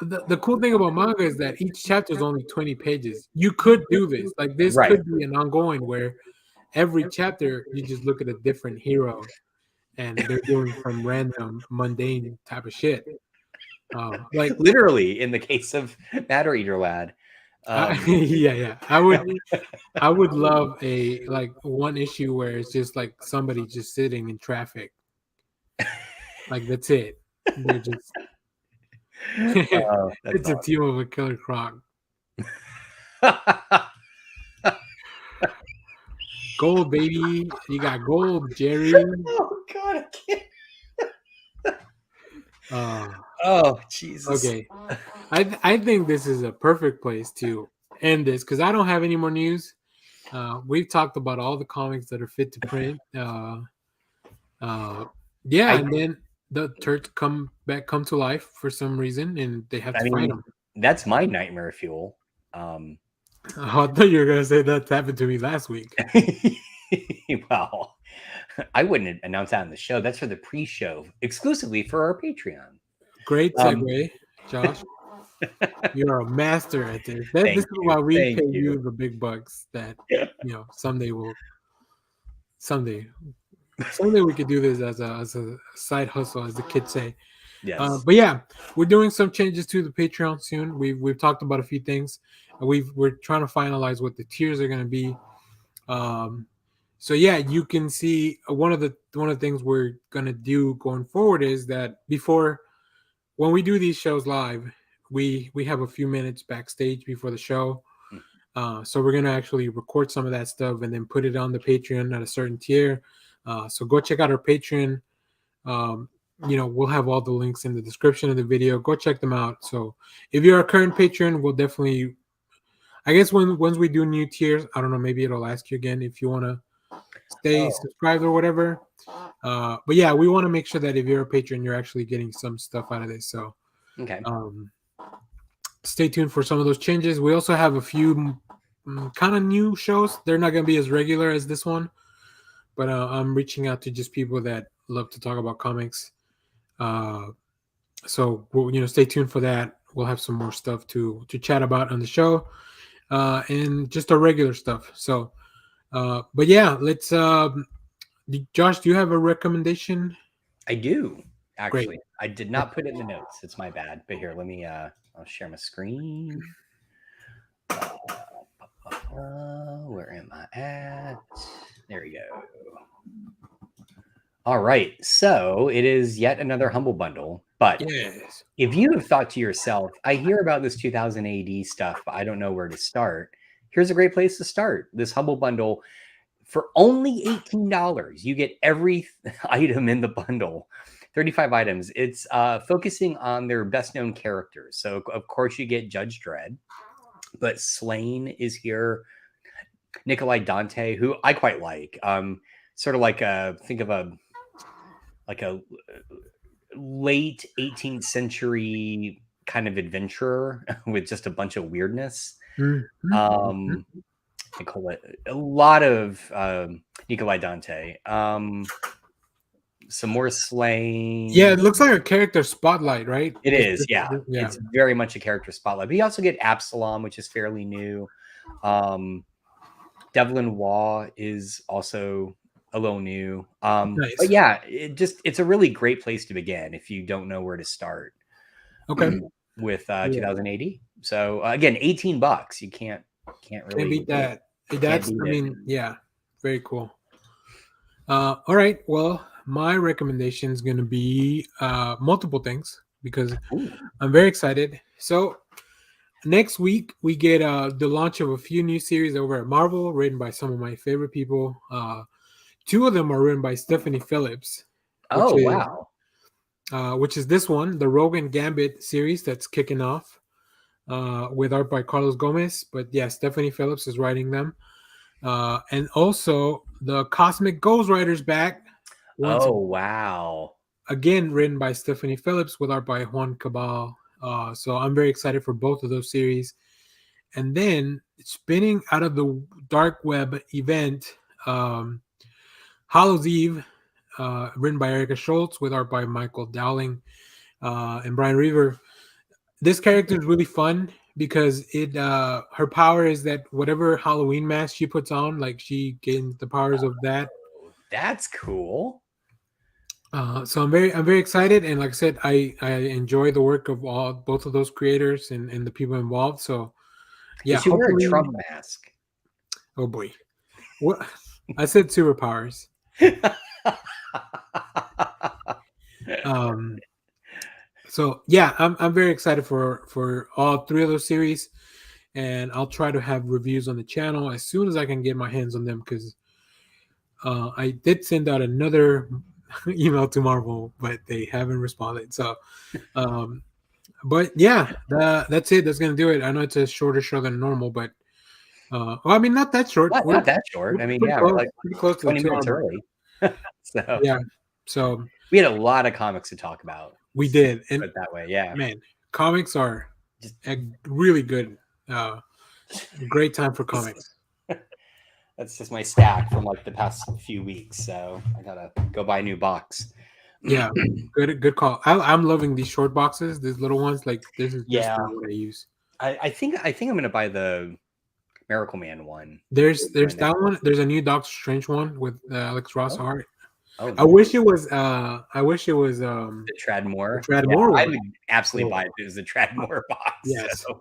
the cool thing about manga is that each chapter is only 20 pages. You could do this. Like this Right. could be an ongoing where every chapter you just look at a different hero and they're doing some random mundane type of shit. Like Literally, in the case of Matter Eater Lad. yeah. I would love a like one issue where it's just like somebody just sitting in traffic. Like that's it. They're just Oh, that's it's a awesome. team of a killer croc. Gold, baby. You got gold, Jerry. Oh God, I can't. Uh, Oh Jesus. okay. I think this is a perfect place to end this because I don't have any more news. We've talked about all the comics that are fit to print. Yeah, I and then the turds come to life for some reason, and they have I to fight mean, them. that's my nightmare fuel. Oh, I thought you were gonna say that happened to me last week. Well, I wouldn't announce that on the show. That's for the pre-show, exclusively for our Patreon. Great Um, segue, Josh. You're a master at this. This is why we Thank pay you. you the big bucks. That someday someday we could do this as a side hustle, as the kids say. Yes. But yeah, we're doing some changes to the Patreon soon. We've talked about a few things. We're trying to finalize what the tiers are going to be. So yeah, you can see one of the things we're going to do going forward is that before when we do these shows live, we have a few minutes backstage before the show. So we're gonna actually record some of that stuff and then put it on the Patreon at a certain tier. So go check out our Patreon. We'll have all the links in the description of the video. Go check them out. So if you're a current patron, we'll definitely. I guess once we do new tiers, I don't know. Maybe it'll ask you again if you want to stay Oh, subscribed or whatever. But yeah, we want to make sure that if you're a patron, you're actually getting some stuff out of this. So okay. Stay tuned for some of those changes. We also have a few kind of new shows. They're not going to be as regular as this one. but I'm reaching out to just people that love to talk about comics. Uh, so stay tuned for that. We'll have some more stuff to chat about on the show, and just our regular stuff. So, but yeah, let's. Josh, do you have a recommendation? I do Great. actually. I did not put it in the notes. It's my bad. But here, let me. I'll share my screen. Where am I at? There we go. All right. So it is yet another Humble Bundle. But Yes. if you have thought to yourself, I hear about this 2000 AD stuff, but I don't know where to start. Here's a great place to start. This Humble Bundle for only $18. You get every item in the bundle. 35 items. It's focusing on their best known characters. So of course you get Judge Dredd, but Slain is here. Nikolai Dante, who I quite like. Sort of like think of a late 18th century kind of adventurer with just a bunch of weirdness. Mm-hmm. I call it a lot of Nikolai Dante. Some more Slain. Yeah, it looks like a character spotlight, right? It is, yeah. Yeah. It's very much a character spotlight. But you also get Absalom, which is fairly new. Devlin Waugh is also a little new. Nice. But yeah, it's a really great place to begin if you don't know where to start. Okay. With 2000 AD. So again, $18. You can't really beat that. That's beat I it. mean, yeah, very cool. All right. Well, my recommendation is going to be multiple things because I'm very excited. So next week we get the launch of a few new series over at Marvel, written by some of my favorite people. Two of them are written by Stephanie Phillips. Oh, wow. Which is this one, the Rogue and Gambit series that's kicking off with art by Carlos Gomez. But yeah, Stephanie Phillips is writing them. And also the Cosmic Ghost Rider's back. Wow. Again, written by Stephanie Phillips with art by Juan Cabal. So I'm very excited for both of those series. And then spinning out of the dark web event, Hallow's Eve, written by Erica Schultz with art by Michael Dowling and Brian Reaver. This character is really fun because her power is that whatever Halloween mask she puts on, like she gains the powers of that. That's cool. So I'm very excited, and like I said, I enjoy the work of both of those creators and the people involved. So yeah, Did she wear a Trump mask? Oh boy, what I said superpowers. So yeah, I'm very excited for all three of those series, and I'll try to have reviews on the channel as soon as I can get my hands on them because I did send out another email to Marvel, but they haven't responded. So, but yeah, that's it. That's gonna do it. I know it's a shorter show than normal, but well, I mean, not that short. Not that short. I mean, yeah, we're like pretty close to 20 the 2 minutes hour early. So yeah, so we had a lot of comics to talk about. We did, and put it that way, yeah. Man, comics are just a really good, great time for comics. That's just my stack from like the past few weeks, so I gotta go buy a new box. Yeah, good call. I'm loving these short boxes, these little ones. Like this is just what I use. I think I'm gonna buy the Miracle Man one. There's that one. There's a new Doctor Strange one with Alex Ross art. Oh, I wish it was the Tradmore. Tradmore. I would absolutely buy it if it was the Tradmore box. Yes. So.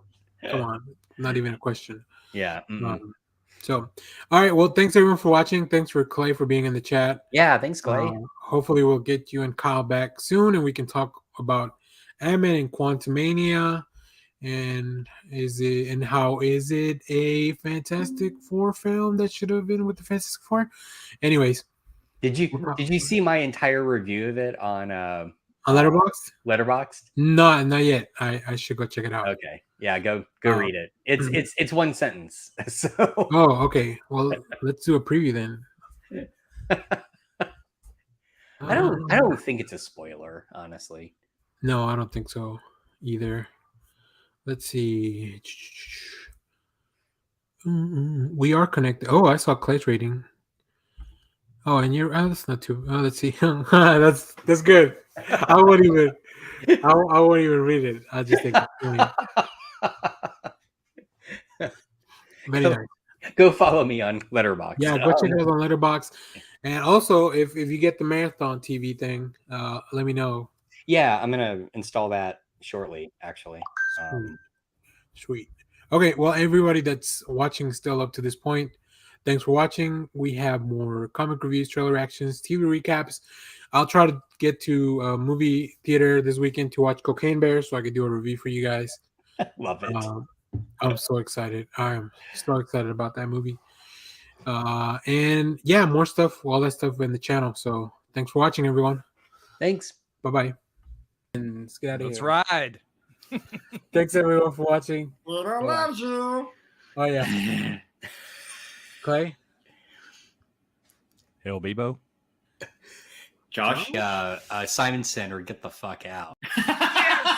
Come on, not even a question. Yeah. So, all right. Well, thanks everyone for watching. Thanks for Clay for being in the chat. Yeah, thanks, Clay. Hopefully, we'll get you and Kyle back soon, and we can talk about Ant-Man and Quantumania, and how is it a Fantastic Four film that should have been with the Fantastic Four? Anyways. Did you see my entire review of it on Letterboxd? Letterboxd? No, not yet. I should go check it out. Okay, yeah, go read it. It's one sentence. So. Oh, okay. Well, let's do a preview then. I don't think it's a spoiler, honestly. No, I don't think so either. Let's see. We are connected. Oh, I saw Clay's rating. Oh, and you're that's not too. Oh, let's see. That's good. I won't even. I won't even read it. I'll just think it's funny. Very nice. Go follow me on Letterboxd. Yeah, go check it out on Letterbox. And also, if you get the marathon TV thing, let me know. Yeah, I'm gonna install that shortly. Actually, Sweet. Okay, well, everybody that's watching still up to this point, thanks for watching. We have more comic reviews, trailer reactions, TV recaps. I'll try to get to a movie theater this weekend to watch Cocaine Bear so I can do a review for you guys. love it. I'm so excited. I'm so excited about that movie. And yeah, more stuff, all that stuff in the channel. So thanks for watching, everyone. Thanks. Bye-bye. And let's get out of Let's here. ride. Thanks, everyone, for watching. Twitter loves you. Oh, yeah. Clay? Hell, Bebo. Josh? Simon Center, get the fuck out. Yes!